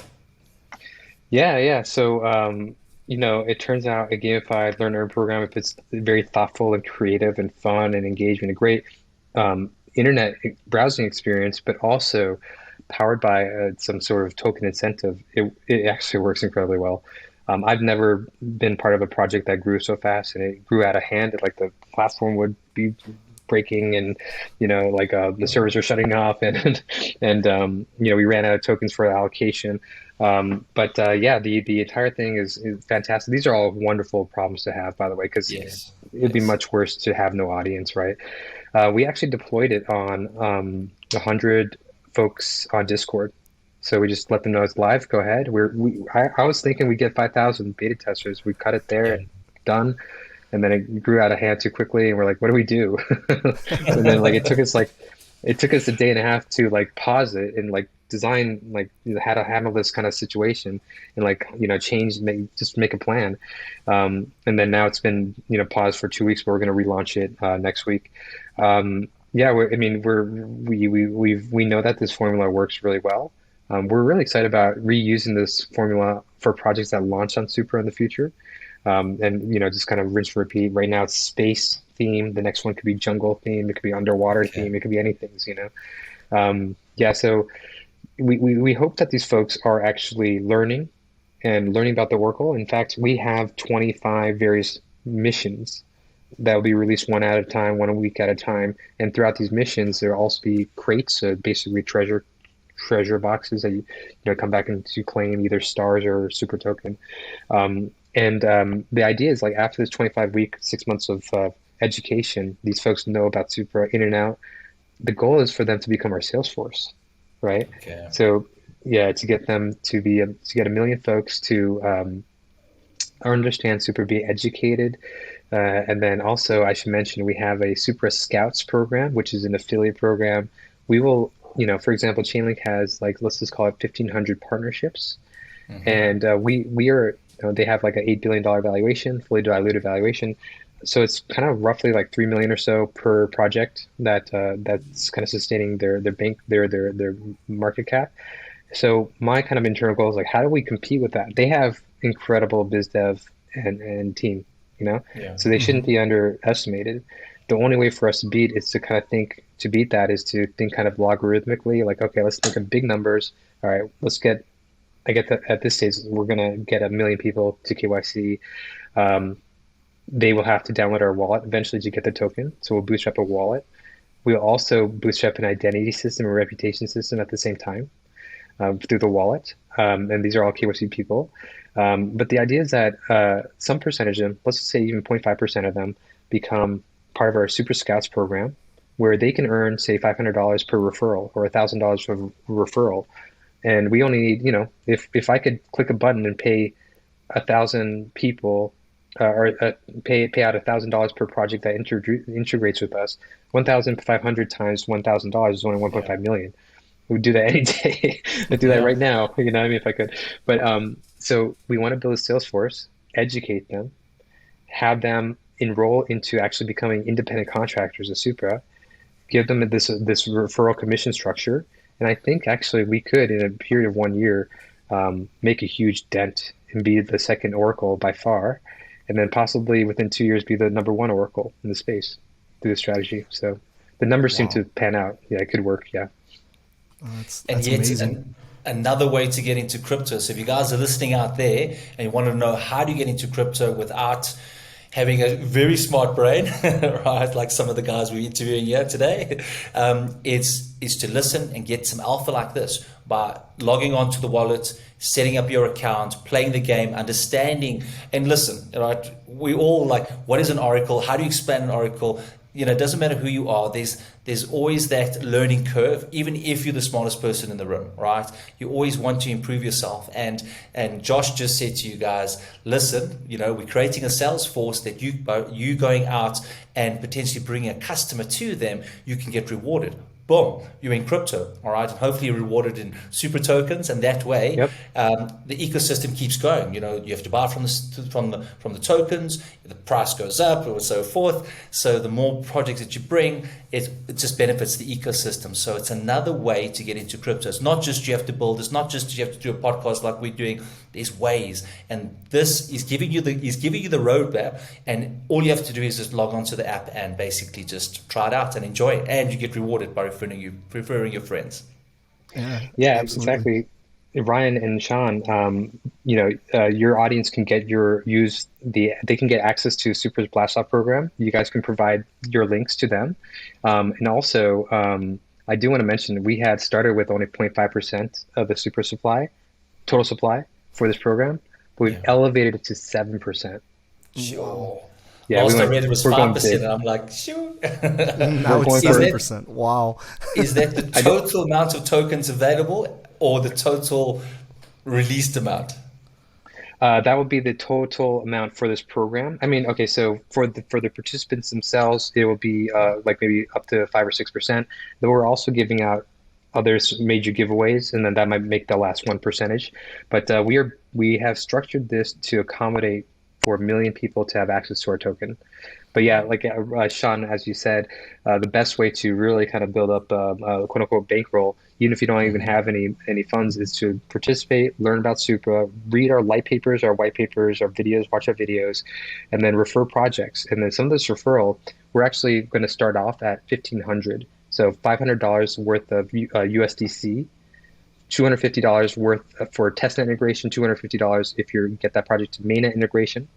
S1: Yeah, yeah. So, it turns out a gamified learn earn program, if it's very thoughtful and creative and fun and engagement, a great internet browsing experience, but also powered by some sort of token incentive, it actually works incredibly well. I've never been part of a project that grew so fast and it grew out of hand. Like the platform would be breaking and like the servers are shutting off and we ran out of tokens for allocation. But yeah, the entire thing is fantastic. These are all wonderful problems to have, by the way, because
S3: Yes.
S1: it'd be
S3: Yes.
S1: much worse to have no audience, right? We actually deployed it on 100 folks on Discord. So we just let them know it's live. Go ahead. I was thinking we'd get 5,000 beta testers. We cut it there
S3: Yeah.
S1: and done. And then it grew out of hand too quickly, and we're like, what do we do? And then like it took us a day and a half to like pause it and like design like how to handle this kind of situation and like change just make a plan. And then now it's been paused for 2 weeks, but we're going to relaunch it next week. Yeah, I mean we know that this formula works really well. We're really excited about reusing this formula for projects that launch on Supra in the future. And just kind of rinse and repeat. Right now it's space theme. The next one could be jungle theme. It could be underwater
S3: Okay.
S1: theme. It could be anything, you know. Yeah, so we hope that these folks are actually learning about the Oracle. In fact, we have 25 various missions that will be released one at a time, one a week at a time. And throughout these missions, there will also be crates, so basically treasure boxes that you come back and to claim either stars or super token. And the idea is like after this 25-week, 6 months of education, these folks know about Supra in and out. The goal is for them to become our sales force, right?
S3: Okay.
S1: So yeah, to get them to get 1 million folks to understand Supra, be educated, and then also I should mention we have a Supra Scouts program, which is an affiliate program. We will, for example, Chainlink has like let's just call it 1,500 partnerships, and we are they have like an $8 billion valuation, fully diluted valuation. So it's kind of roughly like 3 million or so per project that's kind of sustaining their market cap. So my kind of internal goal is like, how do we compete with that? They have incredible biz dev and team,
S3: Yeah.
S1: so they shouldn't be underestimated. The only way for us to beat is to kind of think to beat that is to think kind of logarithmically, like, okay, let's think of big numbers. All right, I get that at this stage, we're going to get 1 million people to KYC. They will have to download our wallet eventually to get the token. So we'll bootstrap a wallet. We'll also bootstrap an identity system, a reputation system at the same time through the wallet. And these are all KYC people. But the idea is that some percentage of them, let's just say even 0.5% of them, become part of our Super Scouts program, where they can earn, say, $500 per referral or $1,000 for referral. And we only need, if I could click a button and pay 1,000 people or pay out $1,000 per project that integrates with us, 1,500 times $1,000 is only 1.5 million. We would do that any day. I'd do that
S3: Yeah.
S1: right now. What I mean, if I could. But so we want to build a sales force, educate them, have them enroll into actually becoming independent contractors of Supra, give them this referral commission structure, and I think actually we could, in a period of 1 year, make a huge dent and be the second Oracle by far, and then possibly within 2 years be the number one Oracle in the space through the strategy. So the numbers seem
S4: Wow.
S1: to pan out. Yeah, it could work. Yeah.
S3: And
S4: That's
S3: yet,
S4: amazing.
S3: another way to get into crypto. So if you guys are listening out there and you want to know how do you get into crypto without having a very smart brain, right? Like some of the guys we're interviewing here today, is to listen and get some alpha like this by logging onto the wallet, setting up your account, playing the game, understanding, and listen, right? We all like, what is an oracle? How do you explain an oracle? It doesn't matter who you are. There's always that learning curve, even if you're the smartest person in the room, right? You always want to improve yourself. And Josh just said to you guys, listen, we're creating a sales force that you going out and potentially bringing a customer to them, you can get rewarded. Boom, you're in crypto, all right, and hopefully you're rewarded in super tokens, and that way
S1: Yep.
S3: the ecosystem keeps going. You have to buy from the tokens, the price goes up, and so forth. So the more projects that you bring, it just benefits the ecosystem. So it's another way to get into crypto. It's not just you have to build. It's not just you have to do a podcast like we're doing. There's ways, and this is giving you the roadmap, and all you have to do is just log onto the app and basically just try it out and enjoy it, and you get rewarded by referring your friends.
S4: Yeah,
S1: Yeah,
S4: absolutely.
S1: exactly. Ryan and Sean, your audience can they can get access to Super's BLASTOFF program. You guys can provide your links to them. And also, I do want to mention we had started with only 0.5% of the Super total supply for this program, but we've
S3: Yeah.
S1: elevated it to 7%.
S3: Sure.
S1: Yeah,
S3: Last I read it was
S1: we're going
S3: 5%,
S1: big.
S3: and I'm like, sure.
S4: Now
S1: We're
S4: it's
S1: going
S3: Is
S1: for,
S4: 7%. Wow.
S3: is that the
S1: I don't,
S3: total amount of tokens available or the total released amount?
S1: That would be the total amount for this program. I mean, okay, so for the participants themselves, it will be like maybe up to 5 or 6%. Then we're also giving out other major giveaways, and then that might make the last 1%. But we have structured this to accommodate for 1 million people to have access to our token. But yeah, like Sean, as you said, the best way to really kind of build up a quote unquote bankroll, even if you don't even have any funds, is to participate, learn about Supra, read our light papers, our white papers, our videos, watch our videos, and then refer projects. And then some of this referral, we're actually going to start off at 1,500. So $500 worth of USDC, $250 worth for testnet integration, $250 if you get that project to mainnet integration,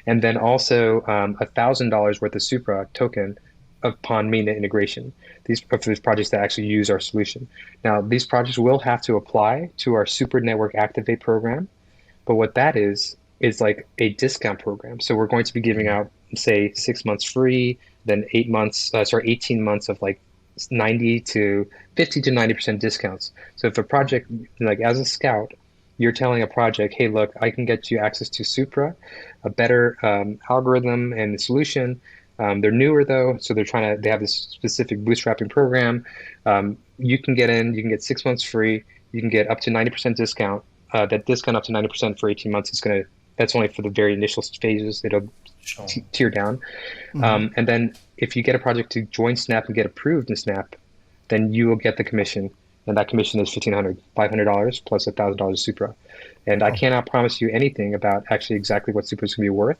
S1: and then also $1,000 worth of Supra token upon mainnet integration. These for these projects that actually use our solution. Now, these projects will have to apply to our Super Network Activate program, but what that is like a discount program. So we're going to be giving out, say, 6 months free, then 18 months of like 90 to 50 to 90% discounts. So if a project, like as a scout, you're telling a project, hey, look, I can get you access to Supra, a better algorithm and solution. They're newer though, so they have this specific bootstrapping program. You can get in, you can get 6 months free, you can get up to 90% discount. That discount up to 90% for 18 months that's only for the very initial phases. It'll tier down. And then if you get a project to join Snap and get approved in Snap, then you will get the commission. And that commission is $500 plus $1,000 Supra. And I cannot promise you anything about actually exactly what Supra is going to be worth.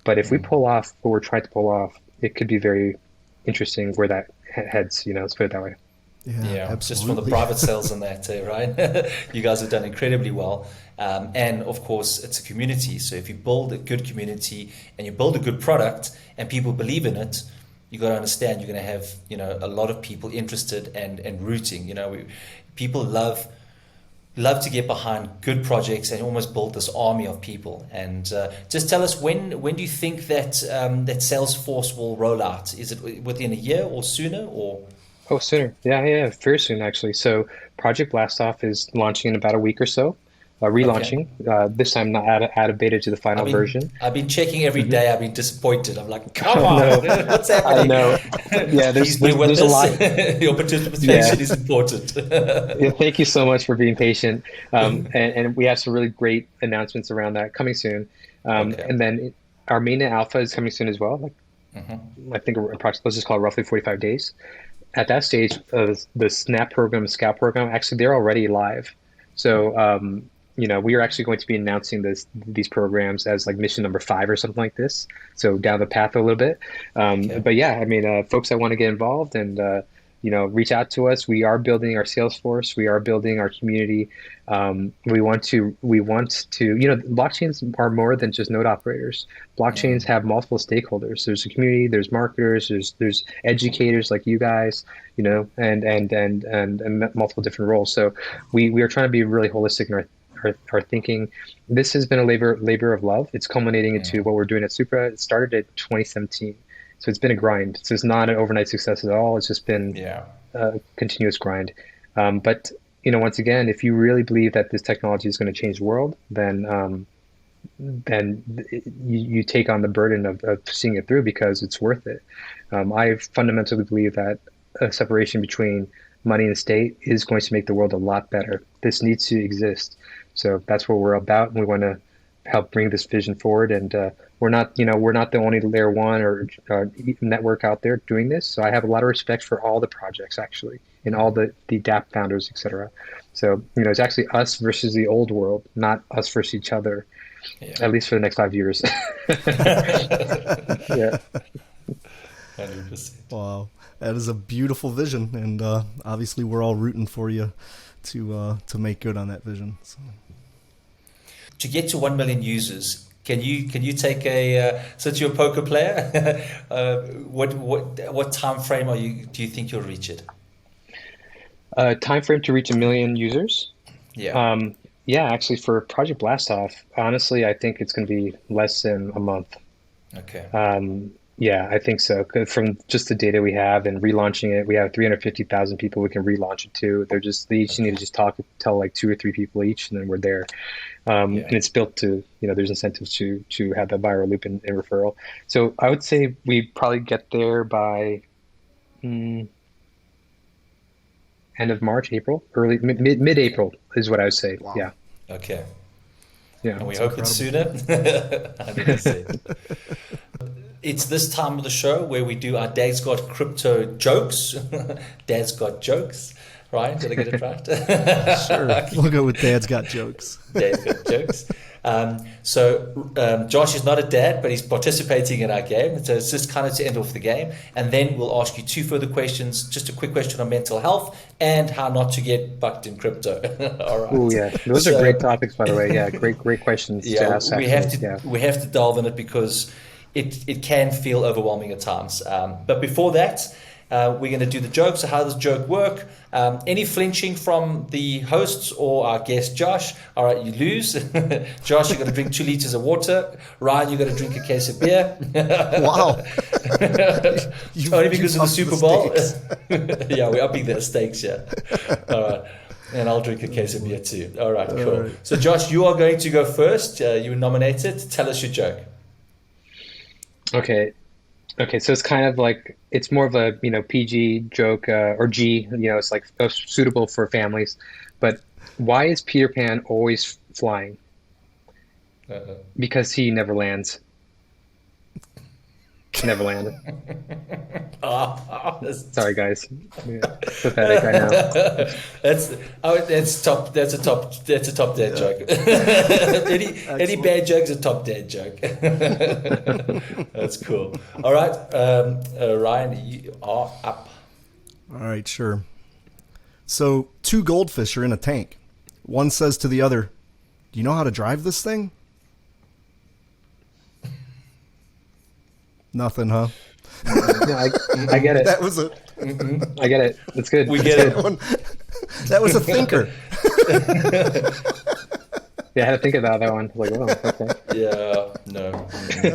S1: But if we pull off what we're trying to pull off, it could be very interesting where that heads, let's put it that way.
S3: Yeah,
S4: absolutely.
S3: just from the private sales and that too, right? You guys have done incredibly well. And of course, it's a community. So if you build a good community and you build a good product and people believe in it, you got to understand you're going to have, a lot of people interested and rooting. People love to get behind good projects and almost build this army of people. And just tell us when do you think that that Salesforce will roll out? Is it within a year or sooner or?
S1: Oh, sooner. Yeah, very soon actually. So Project BLASTOFF is launching in about a week or so. Relaunching. This time not out of beta to the final version.
S3: I've been checking every day. I've been disappointed. I'm like, come on, what's happening?
S1: I know. Yeah, there's a lot.
S3: Your participation is important.
S1: Yeah, thank you so much for being patient. And we have some really great announcements around that coming soon. And then our mainnet alpha is coming soon as well. I think approximately, let's just call it roughly 45 days. At that stage, the Snap program, Scout program, actually they're already live. So we are actually going to be announcing these programs as like mission number 5 or something like this. So down the path a little bit. But yeah, I mean, folks that want to get involved and reach out to us. We are building our sales force. We are building our community. We want to. Blockchains are more than just node operators. Blockchains have multiple stakeholders. There's a community. There's marketers. There's educators like you guys. And multiple different roles. So we are trying to be really holistic in our thinking. This has been a labor of love. It's culminating into what we're doing at Supra. It started in 2017. So it's been a grind. So it's not an overnight success at all. It's just been a continuous grind. But once again, if you really believe that this technology is going to change the world, then you take on the burden of seeing it through because it's worth it. I fundamentally believe that a separation between money and state is going to make the world a lot better. This needs to exist. So that's what we're about. And we want to help bring this vision forward. And we're not the only layer 1 or network out there doing this. So I have a lot of respect for all the projects actually, and all the DApp founders, etc. So it's actually us versus the old world, not us versus each other, at least for the next 5 years. Yeah.
S3: 100%.
S4: Wow, that is a beautiful vision, and obviously we're all rooting for you to make good on that vision. So.
S3: To get to 1 million users, can you take since you're a poker player, what time frame do you think you'll reach it?
S1: Time frame to reach 1 million users?
S3: Yeah.
S1: Actually for Project BLASTOFF, honestly, I think it's going to be less than a month.
S3: Okay.
S1: Yeah, I think so. 'Cause from just the data we have and relaunching it, we have 350,000 people we can relaunch it to. They each need to just tell like 2 or 3 people each, and then we're there. And it's built to, there's incentives to have that viral loop and referral. So I would say we probably get there by end of March, April, early mid-April is what I would say. Wow. Yeah.
S3: Okay.
S1: Yeah.
S3: And we hope it's sooner. 100%. It's this time of the show where we do our Dad's Got Crypto jokes. Dad's Got Jokes, right? Did I get it right?
S4: Sure. We'll go with Dad's Got Jokes.
S3: Dad's Got Jokes. Josh is not a dad, but he's participating in our game. So it's just kind of to end off the game. And then we'll ask you 2 further questions. Just a quick question on mental health and how not to get bucked in crypto. All right.
S1: Oh yeah, those are great topics, by the way. Yeah, great questions to
S3: Yeah,
S1: ask. Actually, yeah.
S3: we have to delve in it because it can feel overwhelming at times. But before that, we're going to do the joke. So how does the joke work? Any flinching from the hosts or our guest Josh? All right, you lose. Josh, you got to drink 2 liters of water. Ryan, you got to drink a case of beer.
S4: Wow.
S3: Only because of the Super Bowl. Yeah, we're upping the stakes. Yeah. All right. And I'll drink a case of beer too. All right, cool. All right. So Josh, you are going to go first. You were nominated. Tell us your joke.
S1: Okay. Okay, so it's kind of like it's more of a PG joke or G. It's like suitable for families. But why is Peter Pan always flying? Because he never lands. Never landed. Sorry, guys. Yeah, pathetic, I know.
S3: That's top. That's a top dad joke. Any bad joke's a top dad joke. That's cool. All right, Ryan, you are up.
S4: All right, sure. So 2 goldfish are in a tank. One says to the other, "Do you know how to drive this thing?" Nothing, huh?
S1: No, I get it.
S4: That was a.
S1: I get it. It's good.
S3: We get it.
S4: That was a thinker.
S1: Yeah, I had to think about that one. Like, oh, okay.
S3: Yeah, no.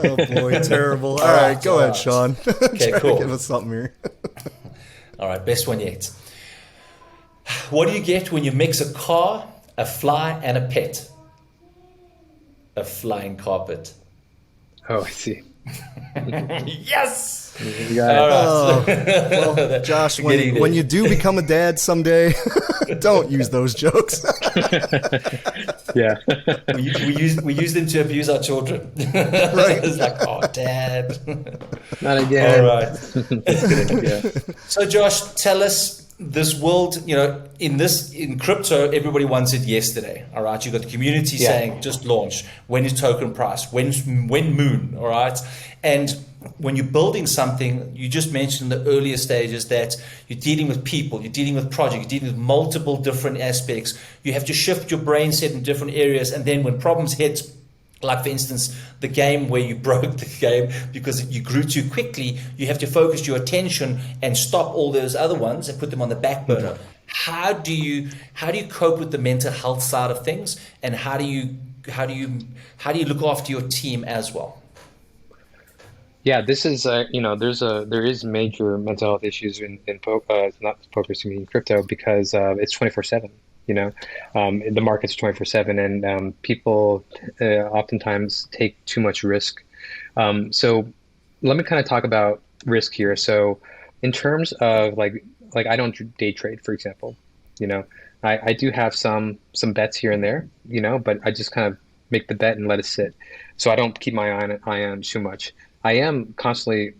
S4: Oh boy, terrible. All right, go ahead, Sean.
S3: Okay,
S4: Try
S3: cool.
S4: to give us something here.
S3: All right, best one yet. What do you get when you mix a car, a fly, and a pet? A flying carpet.
S1: Oh, I see.
S3: Yes!
S1: You got it.
S3: All right.
S4: Well, Josh, when you do become a dad someday, don't use those jokes.
S1: Yeah.
S3: we use them to abuse our children. Right. It's like, oh, dad.
S1: Not again.
S3: All right.
S1: Yeah.
S3: So, Josh, tell us this world, in crypto, everybody wants it yesterday. All right. You've got the community saying just launch. When is token price? When moon? All right. And when you're building something, you just mentioned in the earlier stages that you're dealing with people, you're dealing with projects, you're dealing with multiple different aspects. You have to shift your brain set in different areas. And then when problems hit, like for instance, the game where you broke the game because you grew too quickly, you have to focus your attention and stop all those other ones and put them on the back burner. Mm-hmm. How do you cope with the mental health side of things, and how do you look after your team as well?
S1: Yeah, this is there is major mental health issues in not poker, in crypto, because it's 24/7. The market's 24/7, and people oftentimes take too much risk. So let me kind of talk about risk here. So in terms of like I don't day trade, for example. I do have some bets here and there, but I just kind of make the bet and let it sit. So I don't keep my eye on too much. I am constantly,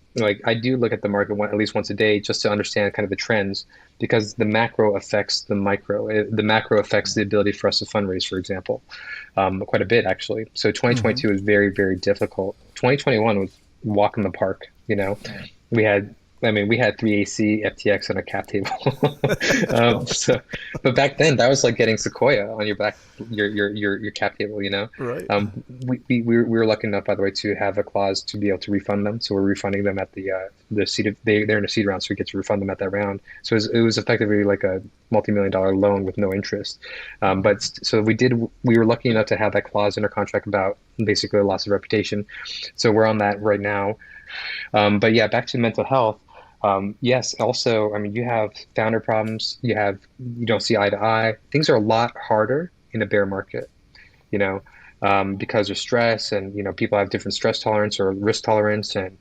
S1: I do look at the market at least once a day just to understand kind of the trends, because the macro affects the micro. The macro affects the ability for us to fundraise, for example, quite a bit, actually. So 2022 was very, very difficult. 2021 was walk in the park. We had 3 AC, FTX, and a cap table. But back then, that was like getting Sequoia on your back, your cap table.
S4: Right.
S1: We were lucky enough, by the way, to have a clause to be able to refund them. So we're refunding them at the seed. They're in a seed round, so we get to refund them at that round. So it was effectively like a multi-million-dollar loan with no interest. We were lucky enough to have that clause in our contract about basically loss of reputation. So we're on that right now. But yeah, back to mental health. Yes, also, you have founder problems. You don't see eye to eye. Things are a lot harder in a bear market, because of stress, and people have different stress tolerance or risk tolerance, and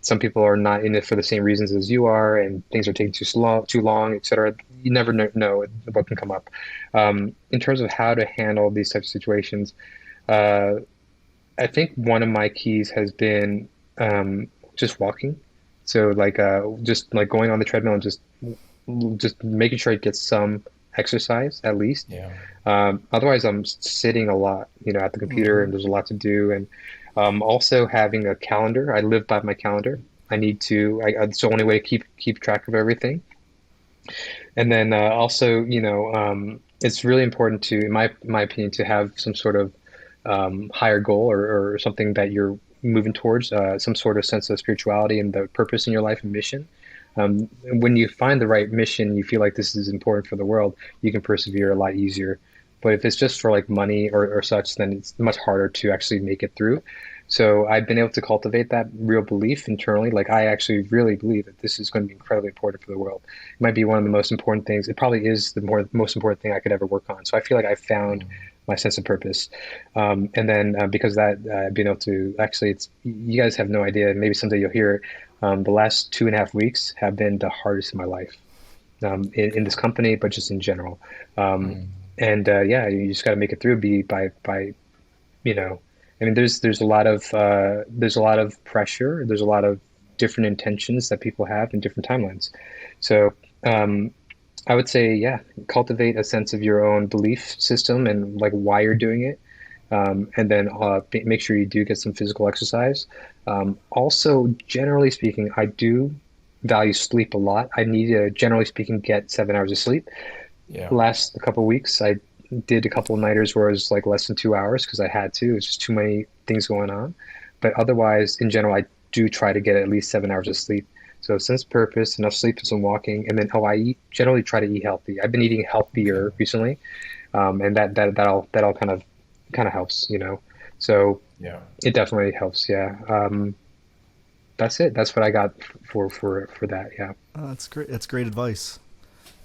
S1: some people are not in it for the same reasons as you are, and things are taking too long, et cetera. You never know what can come up. In terms of how to handle these types of situations, I think one of my keys has been just walking. So just going on the treadmill and just making sure it gets some exercise at least.
S3: Yeah.
S1: Otherwise, I'm sitting a lot, at the computer, and there's a lot to do. And also having a calendar. I live by my calendar. I need to. It's the only way to keep track of everything. And then also, it's really important to, in my opinion, to have some sort of higher goal or something that you're moving towards, some sort of sense of spirituality and the purpose in your life and mission. When you find the right mission, you feel like this is important for the world, you can persevere a lot easier. But if it's just for like money or such, then it's much harder to actually make it through. So I've been able to cultivate that real belief internally. Like I actually really believe that this is going to be incredibly important for the world. It might be one of the most important things. It probably is the most important thing I could ever work on. So I feel like I found my sense of purpose. And then because of that, being able to actually, you guys have no idea. Maybe someday you'll hear it. The last 2.5 weeks have been the hardest in my life, in this company, but just in general. And yeah, you just got to make it through. You know, I mean, there's a lot of pressure. There's a lot of different intentions that people have in different timelines. So I would say, yeah, cultivate a sense of your own belief system and like why you're doing it. And then make sure you do get some physical exercise. Also, generally speaking, I do value sleep a lot. I need to, generally speaking, get 7 hours of sleep.
S3: Yeah.
S1: Last a couple of weeks, I did a couple of nighters where it was like less than 2 hours because I had to. It's just too many things going on. But otherwise, in general, I do try to get at least 7 hours of sleep. So sense of purpose, enough sleep and some walking, and then generally try to eat healthy. I've been eating healthier recently, and that'll kind of helps, So
S3: Yeah.
S1: it definitely helps. Yeah. That's it. That's what I got for that. Yeah.
S4: That's great. That's great advice.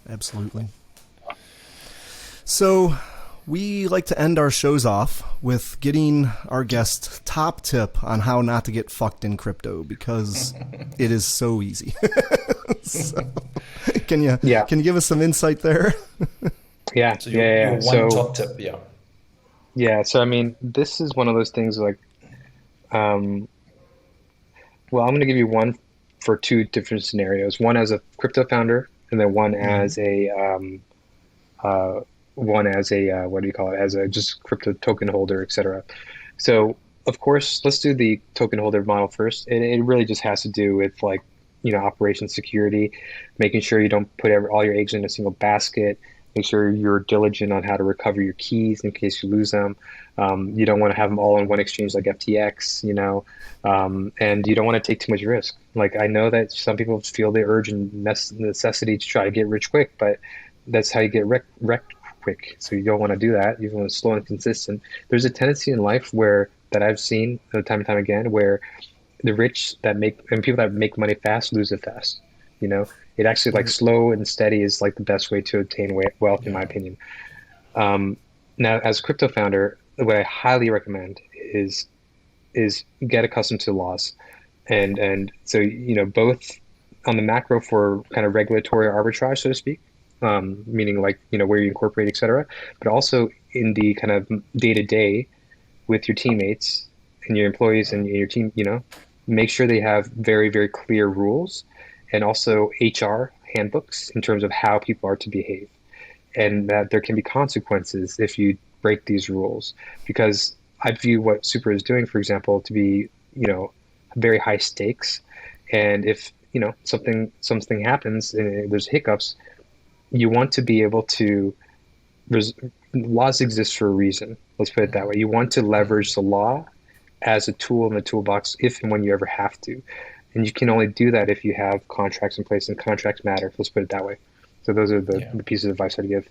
S4: Absolutely. So we like to end our shows off with getting our guest top tip on how not to get fucked in crypto because it is so easy. So, can you give us some insight there?
S1: Yeah.
S3: So
S1: Yeah.
S3: your one top tip, yeah.
S1: Yeah. So I mean, this is one of those things like, well, I'm going to give you one for two different scenarios. One as a crypto founder, and then one as a what do you call it? As a just crypto token holder, etc. So of course, let's do the token holder model first. It really just has to do with like, operation security, making sure you don't put all your eggs in a single basket. Make sure you're diligent on how to recover your keys in case you lose them. You don't want to have them all on one exchange like FTX, and you don't want to take too much risk. Like I know that some people feel the urge and necessity to try to get rich quick, but that's how you get wrecked quick. So you don't want to do that. You want to slow and consistent. There's a tendency in life that I've seen time and time again where the rich and people that make money fast lose it fast. It actually like slow and steady is like the best way to obtain wealth, in my opinion. Now, as a crypto founder, what I highly recommend is get accustomed to laws, and so both on the macro for kind of regulatory arbitrage, so to speak, meaning like where you incorporate, etc., but also in the kind of day to day with your teammates and your employees and your team. Make sure they have very, very clear rules. And also HR handbooks in terms of how people are to behave, and that there can be consequences if you break these rules. Because I view what Supra is doing, for example, to be very high stakes, and if something happens and there's hiccups, you want to be able to. Laws exist for a reason. Let's put it that way. You want to leverage the law as a tool in the toolbox if and when you ever have to. And you can only do that if you have contracts in place, and contracts matter. Let's put it that way. So those are the pieces of advice I'd give.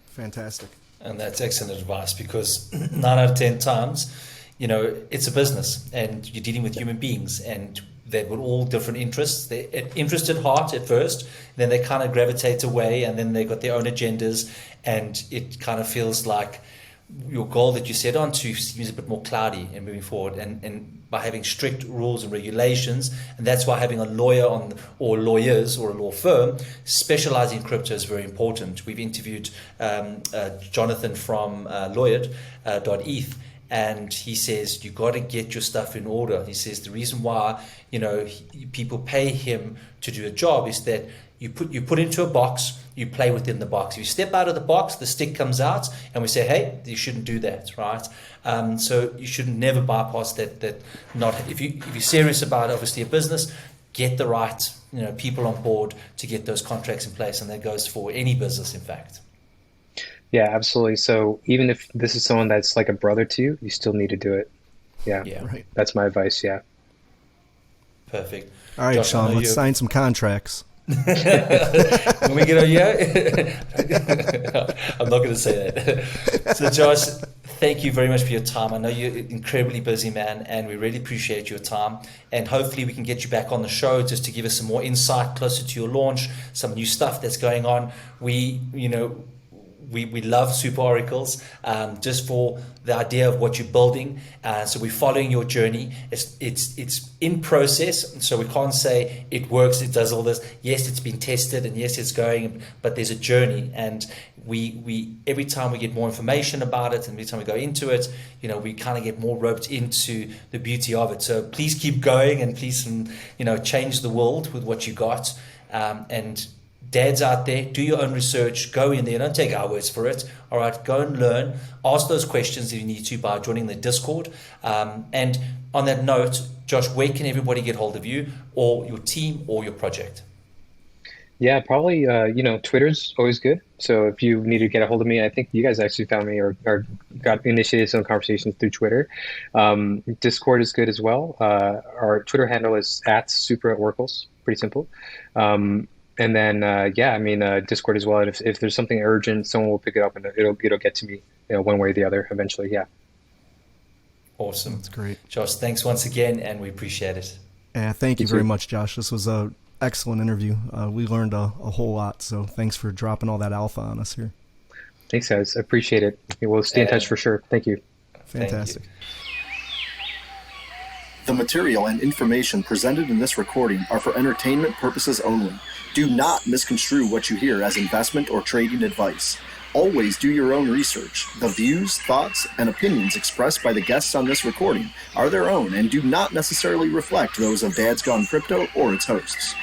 S4: Fantastic.
S3: And that's excellent advice because 9 out of 10 times, it's a business and you're dealing with human beings and they've got all different interests. They're interested heart at first, then they kind of gravitate away and then they got their own agendas and it kind of feels like your goal that you set on to seems a bit more cloudy and moving forward and by having strict rules and regulations, and that's why having a lawyer or lawyers or a law firm specializing in crypto is very important. We've interviewed Jonathan from lawyered.eth, and he says you got to get your stuff in order. He says the reason why people pay him to do a job is that you put into a box you play within the box. If you step out of the box, the stick comes out, and we say, hey, you shouldn't do that, right? So you should never bypass that. Not if you're serious about obviously a business, get the right people on board to get those contracts in place, and that goes for any business, in fact.
S1: Yeah, absolutely. So even if this is someone that's like a brother to you, you still need to do it. Yeah,
S4: Right.
S1: that's my advice. Yeah.
S3: Perfect.
S4: All right,
S3: Josh, I
S4: Sean,
S3: know
S4: let's sign some contracts.
S3: When we get on here, I'm not going to say that. So, Josh, thank you very much for your time. I know you're an incredibly busy man, and we really appreciate your time. And hopefully, we can get you back on the show just to give us some more insight closer to your launch, some new stuff that's going on. We love Super Oracles, just for the idea of what you're building. So we're following your journey. It's in process, so we can't say it works, it does all this. Yes, it's been tested, and yes, it's going, but there's a journey. And we every time we get more information about it, and every time we go into it, we kind of get more roped into the beauty of it. So please keep going, and please, change the world with what you got. And dads out there, do your own research, go in there, don't take our words for it. All right, go and learn, ask those questions if you need to by joining the Discord. And on that note, Josh, where can everybody get hold of you or your team or your project?
S1: Yeah, probably, Twitter's always good. So if you need to get a hold of me, I think you guys actually found me or got initiated some conversations through Twitter. Discord is good as well. Our Twitter handle is @Supra_Oracles, pretty simple. And then, Discord as well. And if there's something urgent, someone will pick it up and it'll get to me, one way or the other eventually. Yeah.
S3: Awesome.
S4: That's great.
S3: Josh, thanks once again, and we appreciate it.
S4: Yeah, thank you very much, Josh. This was a excellent interview. We learned a whole lot, so thanks for dropping all that alpha on us here.
S1: Thanks, guys. I appreciate it. We'll stay in touch for sure. Thank you.
S4: Fantastic.
S3: Thank you.
S2: The material and information presented in this recording are for entertainment purposes only. Do not misconstrue what you hear as investment or trading advice. Always do your own research. The views, thoughts, and opinions expressed by the guests on this recording are their own and do not necessarily reflect those of Dad's Gone Crypto or its hosts.